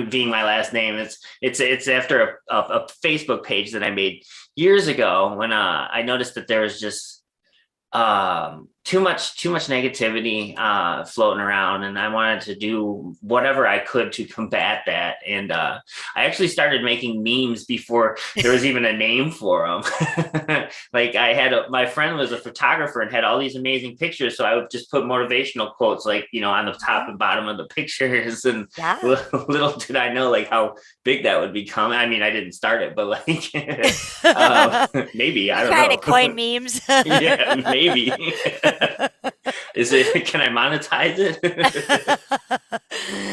being my last name, it's after a Facebook page that I made years ago when I noticed that there was just too much negativity floating around, and I wanted to do whatever I could to combat that. And I actually started making memes before there was even a name for them. Like my friend was a photographer and had all these amazing pictures, so I would just put motivational quotes like on the top and bottom of the pictures. And Yeah. little did I know like how big that would become. I mean, I didn't start it, but like maybe I don't Trying know. to coin memes. Yeah, maybe. Is it? Can I monetize it?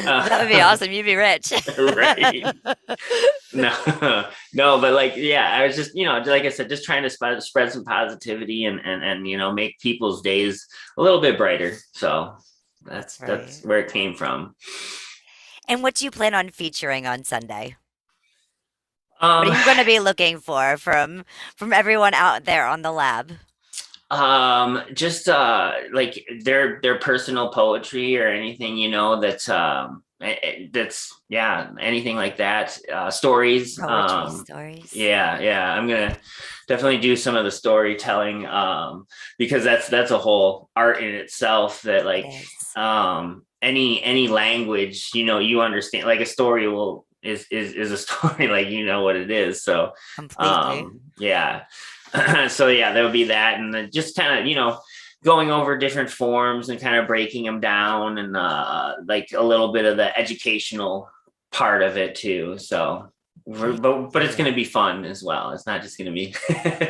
That would be awesome. You'd be rich. Right. No, no, but like, yeah, I was just, like I said, just trying to spread some positivity and make people's days a little bit brighter. So that's where it came from. And what do you plan on featuring on Sunday? What are you going to be looking for from everyone out there on the lab? Just like their personal poetry or anything that's anything like that, stories. Poetry stories. Yeah, I'm gonna definitely do some of the storytelling because that's a whole art in itself. That like any language you understand, like a story is a story, like what it is. So completely. Yeah. So yeah, there would be that, and then just kind of going over different forms and kind of breaking them down, and like a little bit of the educational part of it too. So but it's going to be fun as well. It's not just going to be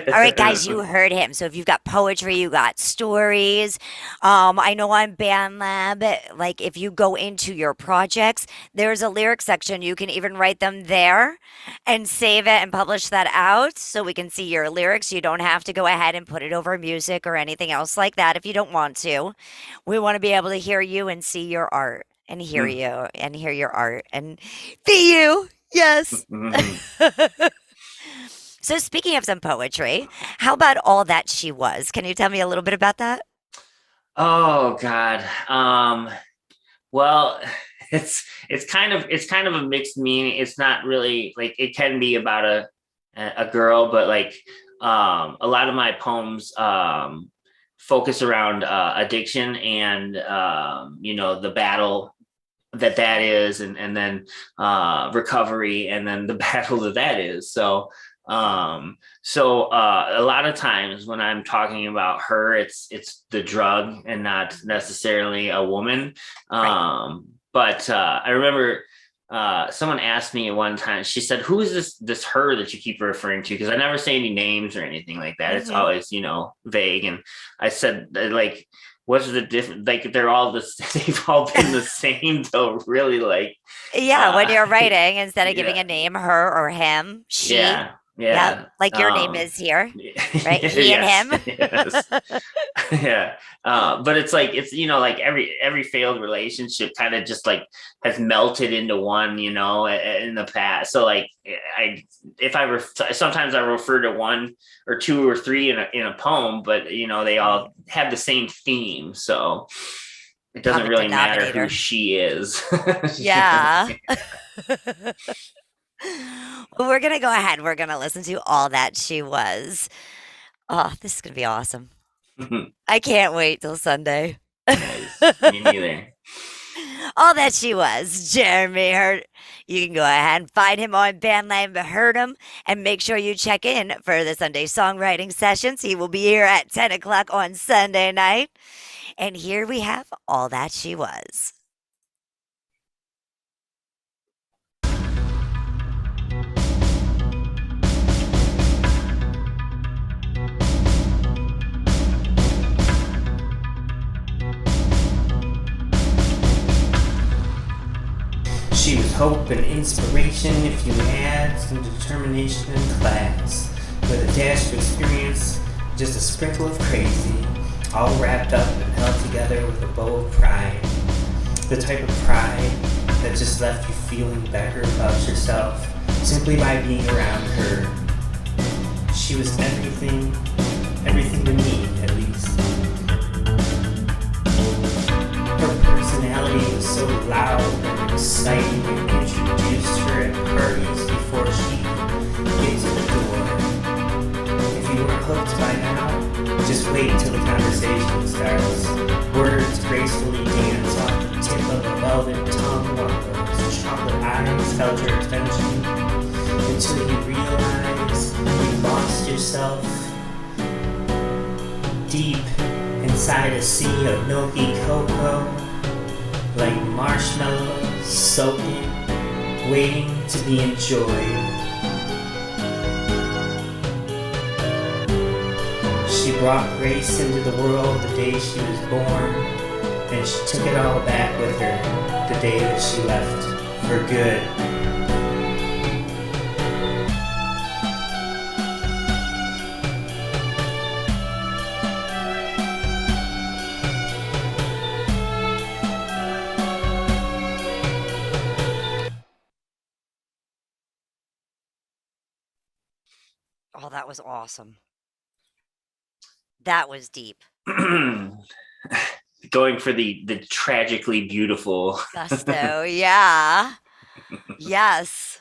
All right, guys, you heard him. So if you've got poetry, you got stories. I know on BandLab, like if you go into your projects, there's a lyric section. You can even write them there and save it and publish that out so we can see your lyrics. You don't have to go ahead and put it over music or anything else like that if you don't want to. We want to be able to hear you and see your art and hear you and hear your art and be you. Yes. So speaking of some poetry, how about All That She Was? Can you tell me a little bit about that? Oh God. Well, it's kind of a mixed meaning. It's not really like, it can be about a girl, but like a lot of my poems focus around addiction and the battle that is, and then recovery, and then the battle that is. So a lot of times when I'm talking about her, it's the drug and not necessarily a woman. But I remember someone asked me at one time, she said, who is this her that you keep referring to? Because I never say any names or anything like that. It's always vague. And I said like what's the difference? Like they're all they've all been the same though. Really, like Yeah, when you're writing, instead of giving yeah, a name, her or him, she. yeah, Yep, yeah. like your name is here, right? He and Yes, him. yes, yeah. But it's like like every failed relationship kind of just like has melted into one, in the past. So like sometimes I refer to one or two or three in a poem, but they all have the same theme. So it doesn't Common really matter denominator. who she is. Yeah. Well, we're gonna go ahead. We're gonna listen to All That She Was. Oh, this is gonna be awesome. I can't wait till Sunday. Nice. Me neither. All That She Was, Jeremy Hurt. You can go ahead and find him on Bandland Heard Him, and make sure you check in for the Sunday songwriting sessions. He will be here at 10 o'clock on Sunday night. And here we have All That She Was. She was hope and inspiration if you had some determination in class. With a dash of experience, just a sprinkle of crazy, all wrapped up and held together with a bow of pride. The type of pride that just left you feeling better about yourself simply by being around her. She was everything to me, at least. Her personality was so loud and exciting and introduced her at parties before she could get to the door. If you weren't hooked by now, just wait till the conversation starts. Words gracefully dance off the tip of a velvet tongue while those chocolate eyes held your attention until you realize you lost yourself deep inside a sea of milky cocoa, like marshmallows soaking, waiting to be enjoyed. She brought grace into the world the day she was born, and she took it all back with her the day that she left for good. Oh, that was awesome. That was deep. Going for the tragically beautiful. Gusto, yeah. Yes.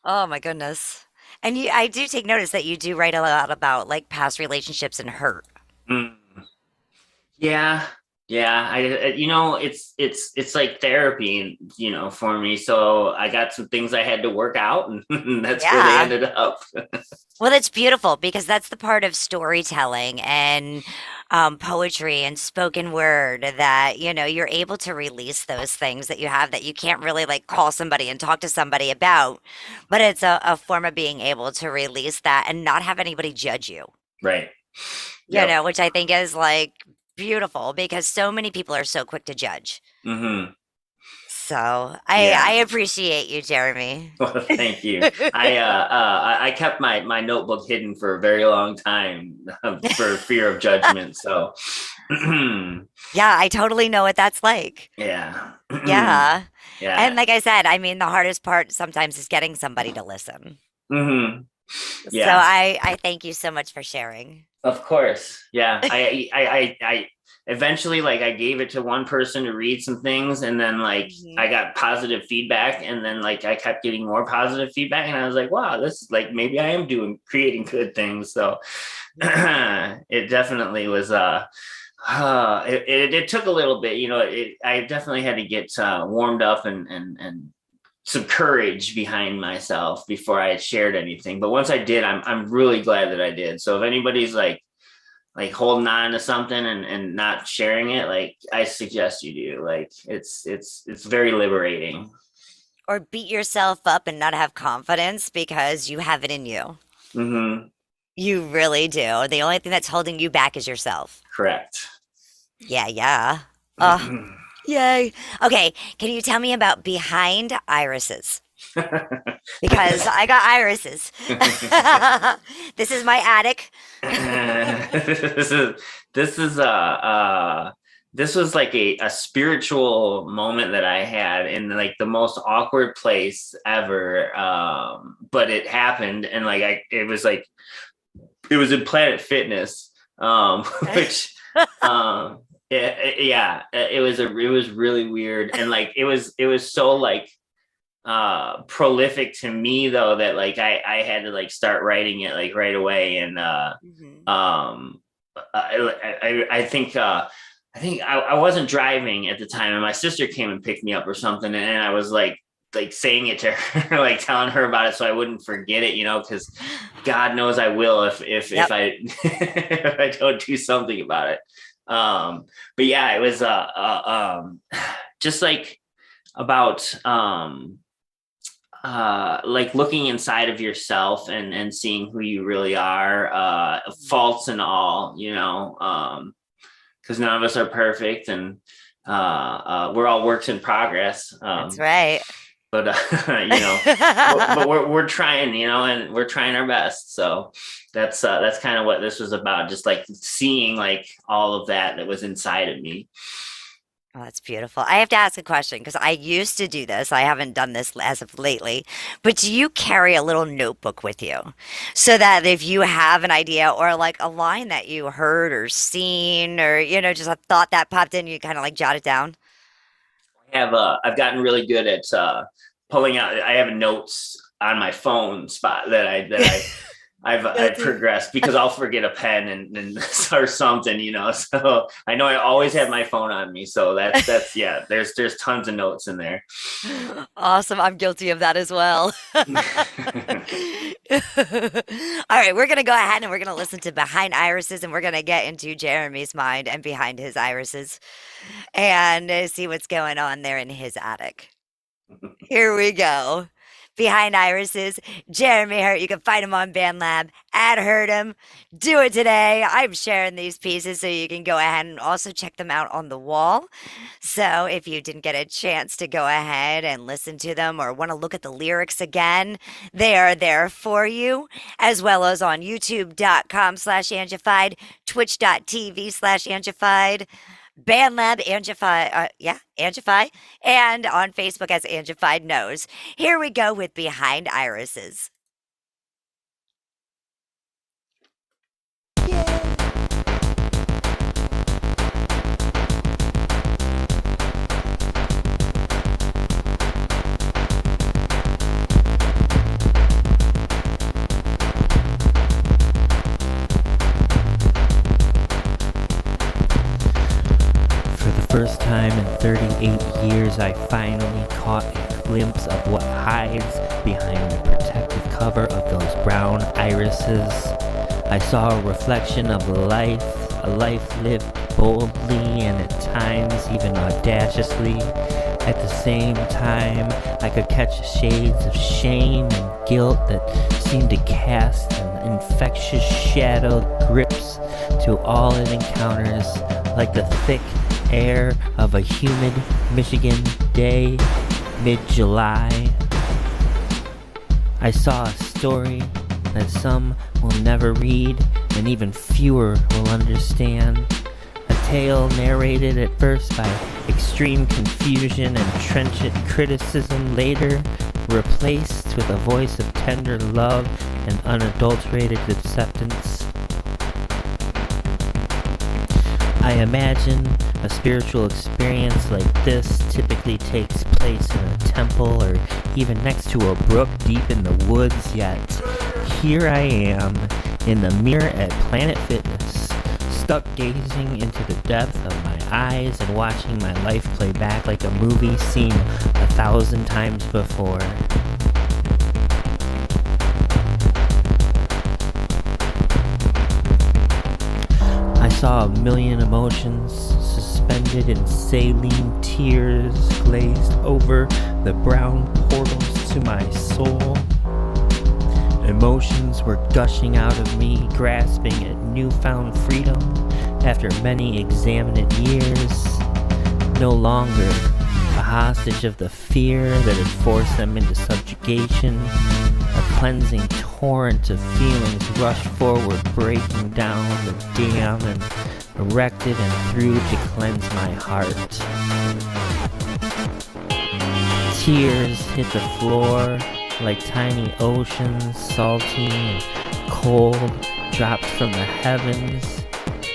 Oh my goodness. And I do take notice that you do write a lot about like past relationships and hurt. Yeah. It's like therapy, for me. So I got some things I had to work out, and that's where they ended up. Well, that's beautiful because that's the part of storytelling and poetry and spoken word that, you're able to release those things that you have that you can't really like call somebody and talk to somebody about. But it's a form of being able to release that and not have anybody judge you. Right. Which I think is like beautiful because so many people are so quick to judge. Mm-hmm. So I appreciate you, Jeremy. Well, thank you. I kept my notebook hidden for a very long time for fear of judgment. So yeah, I totally know what that's like. Yeah. Yeah. Yeah. And like I said, I mean, the hardest part sometimes is getting somebody to listen. Mm-hmm. Yeah. So I thank you so much for sharing. Of course. Yeah. I eventually, like, I gave it to one person to read some things, and then like I got positive feedback, and then like I kept getting more positive feedback, and I was like, wow, this is like, maybe I am creating good things. So it definitely was it took a little bit, I definitely had to get warmed up and some courage behind myself before I had shared anything. But once I did, I'm really glad that I did. So if anybody's like holding on to something and not sharing it, like I suggest you do. Like it's very liberating. Or beat yourself up and not have confidence because you have it in you. Mm-hmm. You really do. The only thing that's holding you back is yourself. Correct. Yeah. Yay. Okay, can you tell me about behind irises? Because I got irises. This is my attic. this is this is this was like a spiritual moment that I had in like the most awkward place ever. But it happened, and like it was in Planet Fitness, which it was really weird, and like it was so like prolific to me though that like I had to like start writing it like right away. And I think I wasn't driving at the time, and my sister came and picked me up or something, and I was like saying it to her, like telling her about it so I wouldn't forget it, because God knows I will if I if I don't do something about it. But yeah, it was just like about like looking inside of yourself and seeing who you really are, faults and all, because none of us are perfect, and we're all works in progress. That's right. But but we're trying, and we're trying our best. So that's kind of what this was about, just like seeing like all of that was inside of me. Oh, that's beautiful. I have to ask a question because I used to do this. I haven't done this as of lately, but do you carry a little notebook with you so that if you have an idea or like a line that you heard or seen or, just a thought that popped in, you kind of like jot it down? I've gotten really good at pulling out. I have notes on my phone spot that I've progressed, because I'll forget a pen and or something, so I know I always have my phone on me. So that's yeah, there's tons of notes in there. Awesome. I'm guilty of that as well. All right, we're going to go ahead and we're going to listen to Behind Irises, and we're going to get into Jeremy's mind and behind his irises and see what's going on there in his attic. Here we go. Behind Irises, Jeremy Hurt. You can find him on BandLab at Hurt Him. Do it today. I'm sharing these pieces so you can go ahead and also check them out on the wall. So if you didn't get a chance to go ahead and listen to them or want to look at the lyrics again, they are there for you, as well as on youtube.com/Angified, twitch.tv/Angified, BandLab, Angify, and on Facebook as Angified Knows. Here we go with Behind Irises. First time in 38 years, I finally caught a glimpse of what hides behind the protective cover of those brown irises. I saw a reflection of life, a life lived boldly and at times even audaciously. At the same time, I could catch shades of shame and guilt that seemed to cast an infectious shadow grips to all it encounters, like the thick air of a humid Michigan day, mid-July. I saw a story that some will never read and even fewer will understand. A tale narrated at first by extreme confusion and trenchant criticism, later replaced with a voice of tender love and unadulterated acceptance. I imagine a spiritual experience like this typically takes place in a temple or even next to a brook deep in the woods, yet here I am in the mirror at Planet Fitness, stuck gazing into the depth of my eyes and watching my life play back like a movie seen 1,000 times before. I saw a million emotions suspended in saline tears glazed over the brown portals to my soul. Emotions were gushing out of me, grasping at newfound freedom after many examinate years. No longer a hostage of the fear that had forced them into subjugation. A cleansing torrent of feelings rushed forward, breaking down the dam and erected and through to cleanse my heart. Tears hit the floor like tiny oceans, salty and cold, dropped from the heavens.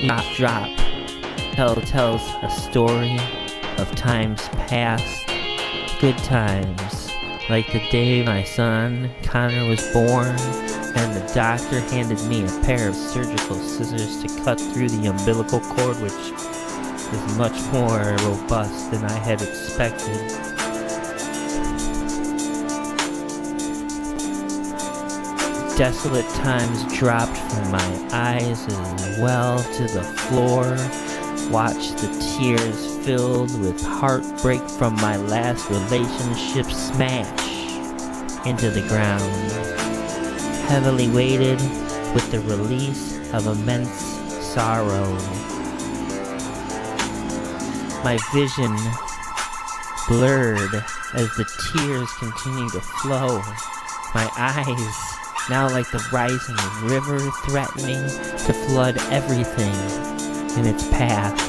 Each drop tells a story of times past, good times, like the day my son Connor was born, and the doctor handed me a pair of surgical scissors to cut through the umbilical cord, which is much more robust than I had expected. Desolate times dropped from my eyes as well to the floor. Watched the tears filled with heartbreak from my last relationship smash into the ground. Heavily weighted with the release of immense sorrow. My vision blurred as the tears continued to flow. My eyes, now like the rising river, threatening to flood everything in its path.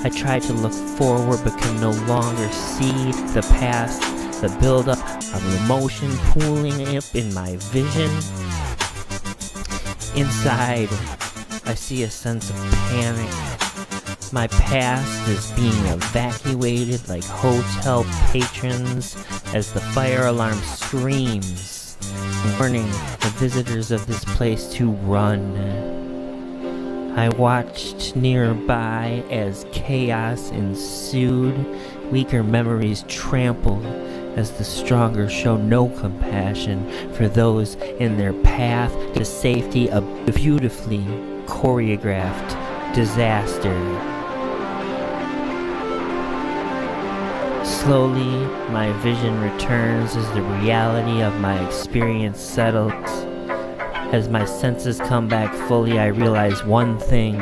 I tried to look forward but could no longer see the past, the buildup of emotion pooling up in my vision. Inside, I see a sense of panic. My past is being evacuated like hotel patrons as the fire alarm screams, warning the visitors of this place to run. I watched nearby as chaos ensued, weaker memories trampled as the stronger show no compassion for those in their path to safety, a beautifully choreographed disaster. Slowly, my vision returns as the reality of my experience settles. As my senses come back fully, I realize one thing: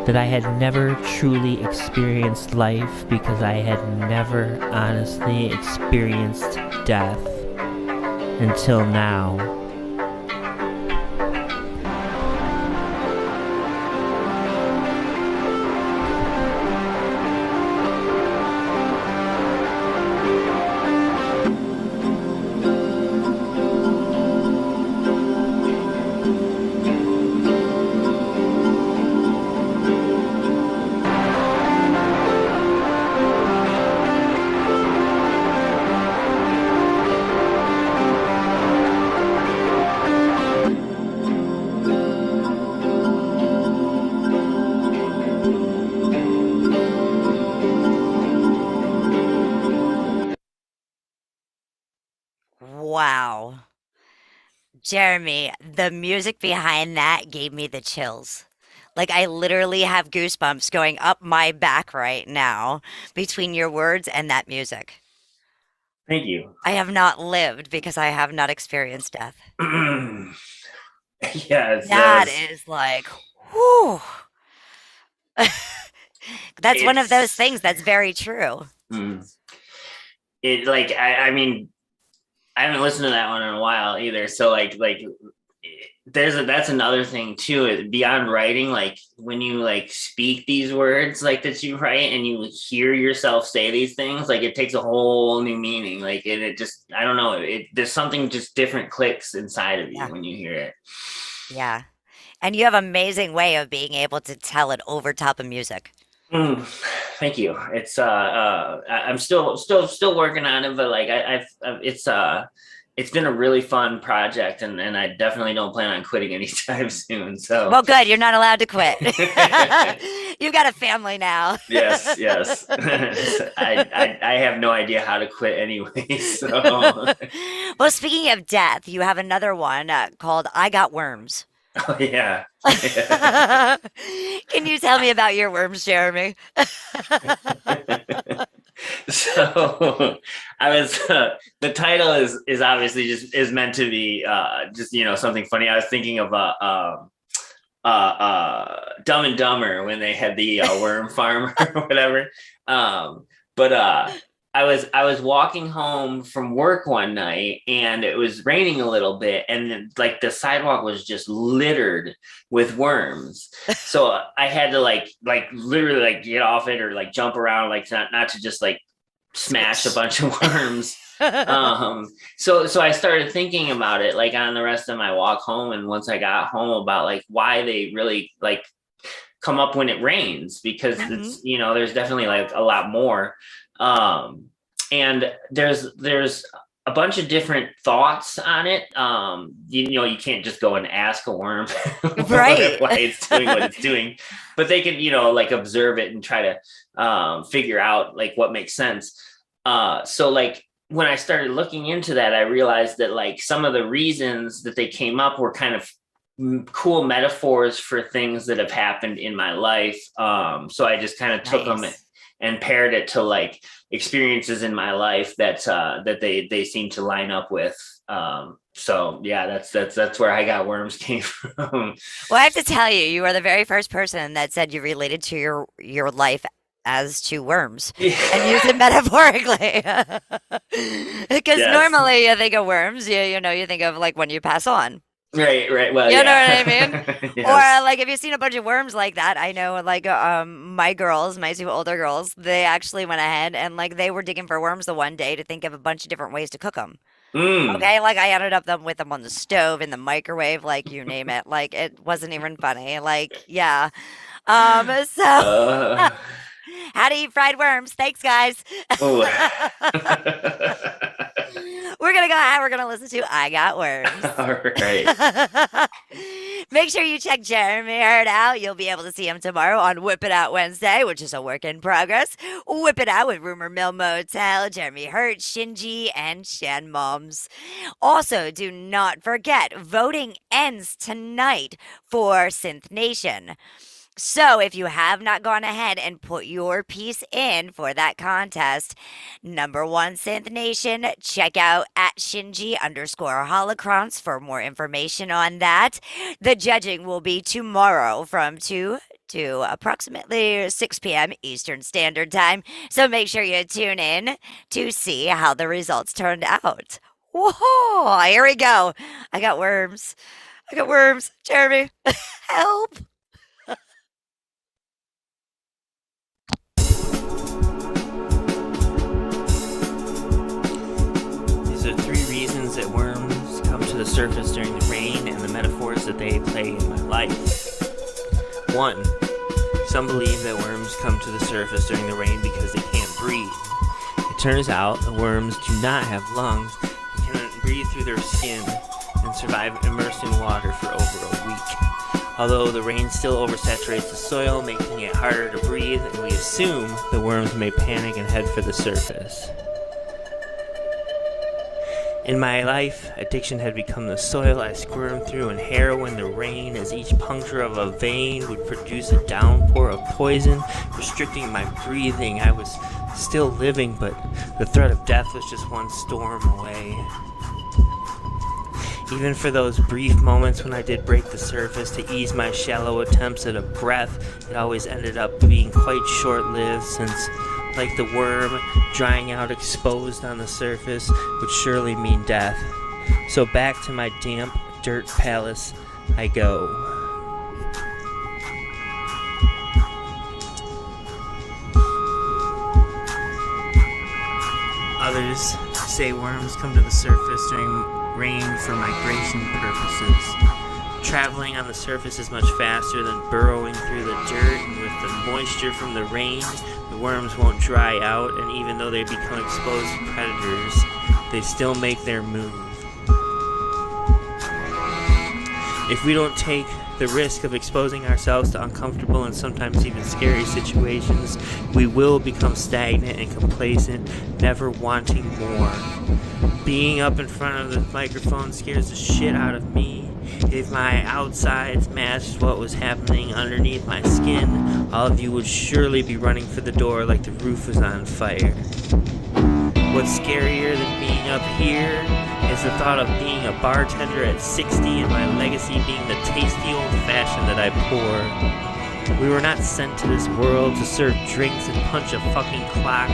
that I had never truly experienced life because I had never honestly experienced death until now. Wow. Jeremy, the music behind that gave me the chills. Like, I literally have goosebumps going up my back right now between your words and that music. Thank you. I have not lived because I have not experienced death. Yes, That is like, whew. That's one of those things that's very true. It like I mean, I haven't listened to that one in a while either. So like that's another thing too. Beyond writing, like when you like speak these words like that you write and you hear yourself say these things, like it takes a whole new meaning. Like it just, I don't know. There's something just different clicks inside of you when you hear it. Yeah. And you have an amazing way of being able to tell it over top of music. Thank you. It's I'm still working on it, but like it's been a really fun project, and I definitely don't plan on quitting anytime soon. So well, good. You're not allowed to quit. You've got a family now. Yes. I have no idea how to quit anyway. So well, speaking of death, you have another one called "I Got Worms." Oh yeah. Can you tell me about your worms, Jeremy? So I was the title is obviously just is meant to be just something funny. I was thinking of Dumb and Dumber when they had the worm farm or whatever. But I was walking home from work one night and it was raining a little bit, and like the sidewalk was just littered with worms. So I had to like literally like get off it or like jump around, like not to just like smash a bunch of worms. So I started thinking about it like on the rest of my walk home, and once I got home, about like why they really like come up when it rains, because it's there's definitely like a lot more. And there's a bunch of different thoughts on it. You can't just go and ask a worm right why it's doing what it's doing, but they can, like observe it and try to figure out like what makes sense. So like when I started looking into that, I realized that like some of the reasons that they came up were kind of cool metaphors for things that have happened in my life. So I just kind of took them and paired it to like experiences in my life that they seem to line up with. So yeah, that's where I got worms came from. Well, I have to tell you, you are the very first person that said you related to your life as to worms and use it metaphorically. Because normally you think of worms, you think of like when you pass on. Right. Well, you know what I mean? Yes. Or like, if you've seen a bunch of worms like that, I know like my two older girls, they actually went ahead and like they were digging for worms the one day to think of a bunch of different ways to cook them. Okay, like I ended up with them on the stove, in the microwave, like you name it. Like it wasn't even funny. Like yeah. So how to eat fried worms? Thanks, guys. We're gonna listen to "I Got Worms." All right. Make sure you check Jeremy Hurt out. You'll be able to see him tomorrow on Whip It Out Wednesday, which is a work in progress. Whip It Out with Rumor Mill Motel, Jeremy Hurt, Shinji, and Shan Moms. Also, do not forget, voting ends tonight for Synth Nation. So if you have not gone ahead and put your piece in for that contest, number one Synth Nation, check out at Shinji_Holocrons for more information on that. The judging will be tomorrow from 2 to approximately 6 p.m. Eastern Standard Time. So make sure you tune in to see how the results turned out. Whoa, here we go. I got worms. Jeremy, help. These are 3 reasons that worms come to the surface during the rain and the metaphors that they play in my life. 1. Some believe that worms come to the surface during the rain because they can't breathe. It turns out the worms do not have lungs and can breathe through their skin and survive immersed in water for over a week. Although the rain still oversaturates the soil, making it harder to breathe, and we assume the worms may panic and head for the surface. In my life, addiction had become the soil I squirmed through in heroin, the rain, as each puncture of a vein would produce a downpour of poison, restricting my breathing. I was still living, but the threat of death was just one storm away. Even for those brief moments when I did break the surface to ease my shallow attempts at a breath, it always ended up being quite short-lived, since, like the worm, drying out exposed on the surface would surely mean death. So back to my damp dirt palace I go. Others say worms come to the surface during rain for migration purposes. Traveling on the surface is much faster than burrowing through the dirt, and with the moisture from the rain, the worms won't dry out, and even though they become exposed to predators, they still make their move. If we don't take the risk of exposing ourselves to uncomfortable and sometimes even scary situations, we will become stagnant and complacent, never wanting more. Being up in front of the microphone scares the shit out of me, If my outsides matched what was happening underneath my skin, all of you would surely be running for the door like the roof was on fire. What's scarier than being up here is the thought of being a bartender at 60 and my legacy being the tasty old fashioned that I pour. We were not sent to this world to serve drinks and punch a fucking clock.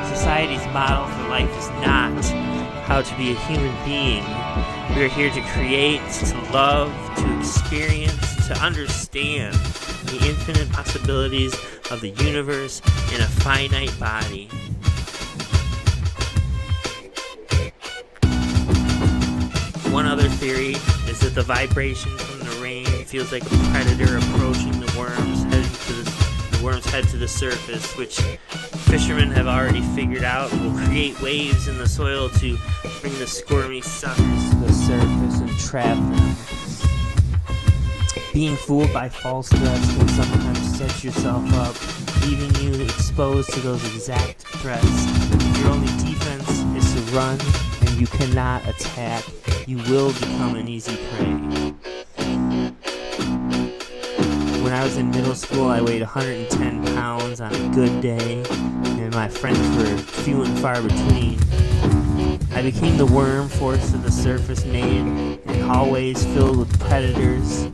Society's model for life is not how to be a human being. We are here to create, to love, to experience, to understand the infinite possibilities of the universe in a finite body. One other theory is that the vibration from the rain feels like a predator approaching the worm's head to the surface, which fishermen have already figured out will create waves in the soil to bring the squirmy suckers to the surface and trap them. Being fooled by false threats can sometimes set yourself up, leaving you exposed to those exact threats. If your only defense is to run and you cannot attack, you will become an easy prey. When I was in middle school, I weighed 110 pounds on a good day, and my friends were few and far between. I became the worm forced to the surface, made in hallways filled with predators.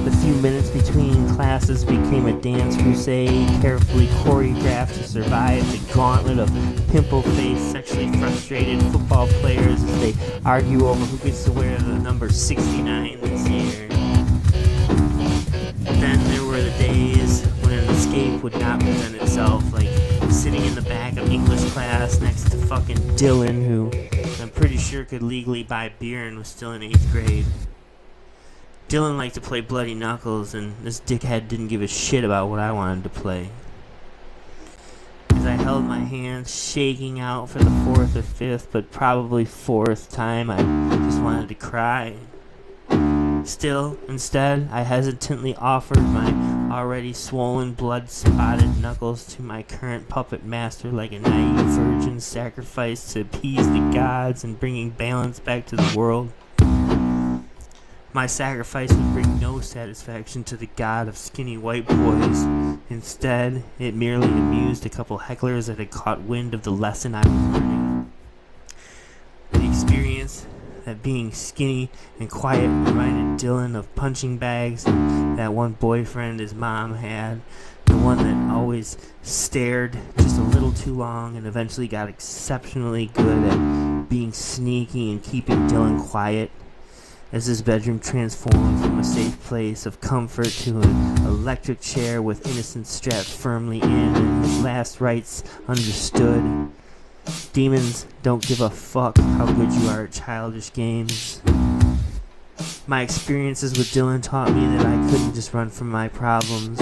The few minutes between classes became a dance crusade, carefully choreographed to survive the gauntlet of pimple-faced, sexually frustrated football players as they argue over who gets to wear the number 69 this year. Then there were the days when an escape would not present itself, like sitting in the back of English class next to fucking Dylan, who I'm pretty sure could legally buy beer and was still in 8th grade. Dylan liked to play Bloody Knuckles, and this dickhead didn't give a shit about what I wanted to play. As I held my hands shaking out for the 4th or 5th, but probably 4th time, I just wanted to cry. Still, instead, I hesitantly offered my already swollen, blood-spotted knuckles to my current puppet master like a naive virgin sacrificed to appease the gods and bringing balance back to the world. My sacrifice would bring no satisfaction to the god of skinny white boys. Instead, it merely amused a couple hecklers that had caught wind of the lesson I was learning. The experience that being skinny and quiet reminded Dylan of punching bags and that one boyfriend his mom had, the one that always stared just a little too long and eventually got exceptionally good at being sneaky and keeping Dylan quiet. As his bedroom transformed from a safe place of comfort to an electric chair with innocence strapped firmly in and his last rites understood. Demons don't give a fuck how good you are at childish games. My experiences with Dylan taught me that I couldn't just run from my problems.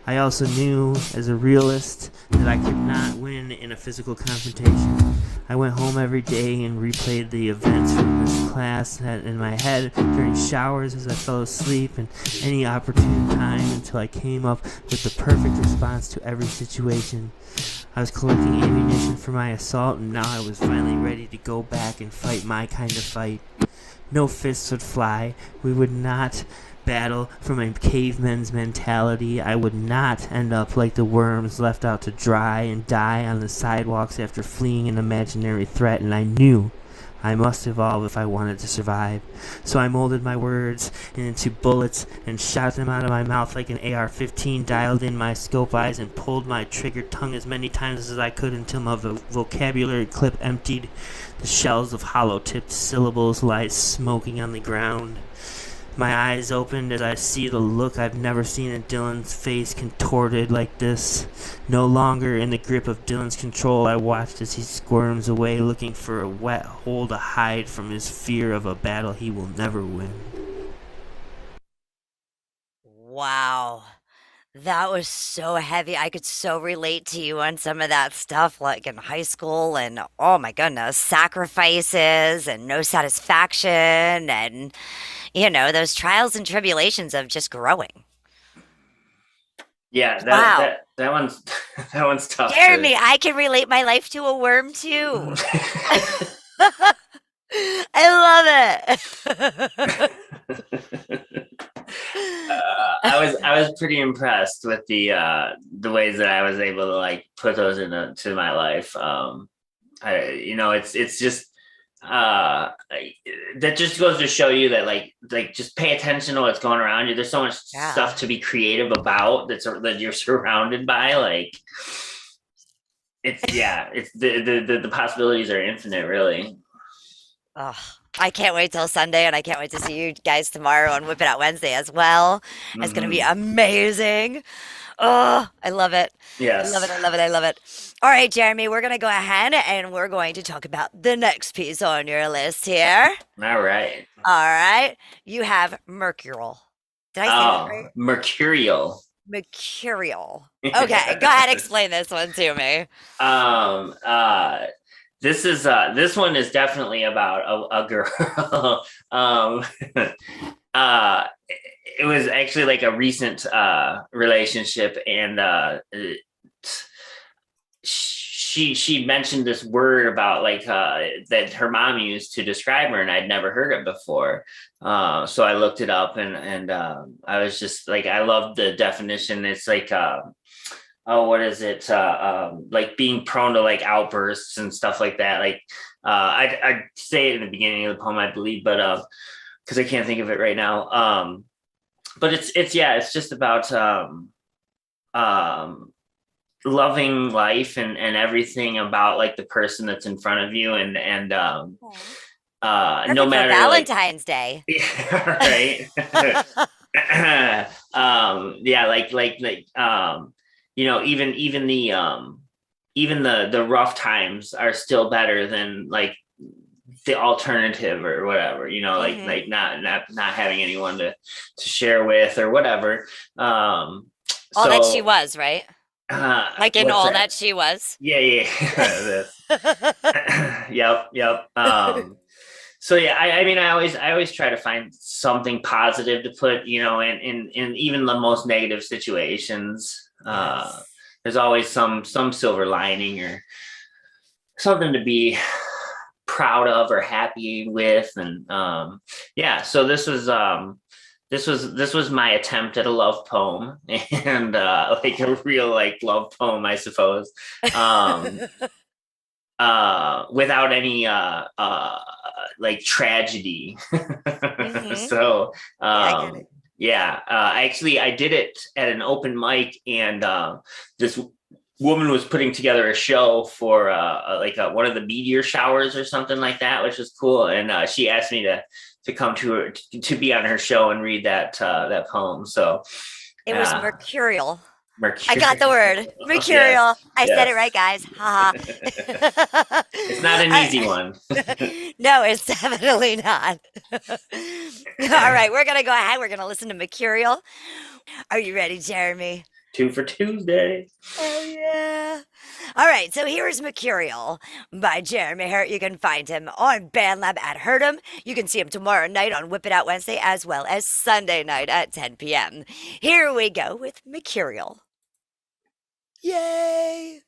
I also knew, as a realist, that I could not win in a physical confrontation. I went home every day and replayed the events from this class in my head during showers as I fell asleep and any opportune time until I came up with the perfect response to every situation. I was collecting ammunition for my assault, and now I was finally ready to go back and fight my kind of fight. No fists would fly. We would not battle from a caveman's mentality. I would not end up like the worms left out to dry and die on the sidewalks after fleeing an imaginary threat, and I knew I must evolve if I wanted to survive. So I molded my words into bullets and shot them out of my mouth like an AR-15, dialed in my scope eyes and pulled my triggered tongue as many times as I could until my vocabulary clip emptied. The shells of hollow-tipped syllables lie smoking on the ground. My eyes opened as I see the look I've never seen in Dylan's face contorted like this. No longer in the grip of Dylan's control, I watched as he squirms away, looking for a wet hole to hide from his fear of a battle he will never win. Wow. That was so heavy. I could so relate to you on some of that stuff, like in high school, and oh my goodness, sacrifices and no satisfaction, and those trials and tribulations of just growing. Yeah, Wow. that one's that one's tough. Jeremy, I can relate my life to a worm too. I love it. I was pretty impressed with the ways that I was able to like put those into my life. It's just that just goes to show you that like just pay attention to what's going around you. There's so much stuff to be creative about that you're surrounded by. Like it's the possibilities are infinite, really. Oh, I can't wait till Sunday, and I can't wait to see you guys tomorrow on Whip It Out Wednesday as well. It's going to be amazing. Oh, I love it. Yes. I love it. I love it. I love it. All right, Jeremy, we're going to go ahead and we're going to talk about the next piece on your list here. All right. All right. You have Mercurial. Did I say that right? Mercurial. Mercurial. Okay, go ahead, explain this one to me. This one is definitely about a girl. It was actually like a recent relationship, and she mentioned this word about like that her mom used to describe her, and I'd never heard it before. So I looked it up, and I was just like, I love the definition. It's like what is it? Like being prone to like outbursts and stuff like that. Like I say it in the beginning of the poem, I believe, but because I can't think of it right now. But it's just about loving life and everything about like the person that's in front of you, and no matter Valentine's Day. Right. Even the rough times are still better than like the alternative or whatever, like not having anyone to share with or whatever. All that she was, right? Like in all that she was. Yeah. Yep. So yeah, I mean, I always try to find something positive to put, in even the most negative situations. Yes. There's always some silver lining or something to be proud of or happy with, and so this was my attempt at a love poem, and like a real like love poem, I suppose, without any like tragedy. Mm-hmm. So actually I did it at an open mic, and this woman was putting together a show for one of the meteor showers or something like that, which was cool. And she asked me to come to her to be on her show and read that poem. So it was Mercurial. I got the word Mercurial. Yes. I said it right, guys. Ha. It's not an easy one. No, it's definitely not. All right, we're gonna go ahead. We're gonna listen to Mercurial. Are you ready, Jeremy? 2 for Tuesday. Oh yeah. All right, so here is Mercurial by Jeremy Hurt. You can find him on BandLab at Heard 'em. You can see him tomorrow night on Whip It Out Wednesday, as well as Sunday night at 10 p.m. Here we go with Mercurial. Yay!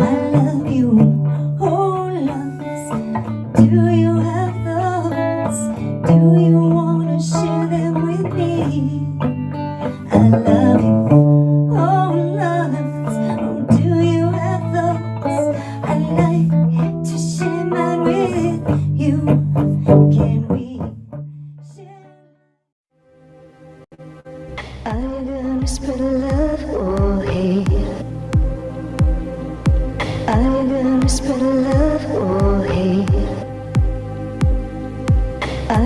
I love you, oh loves. Do you have thoughts? Do you wanna share them with me? I love you, oh loves. Oh, do you have thoughts? I'd like to share mine with you. Can we share? Are you gonna spread love or hate? Are you gonna spread love or hate? Are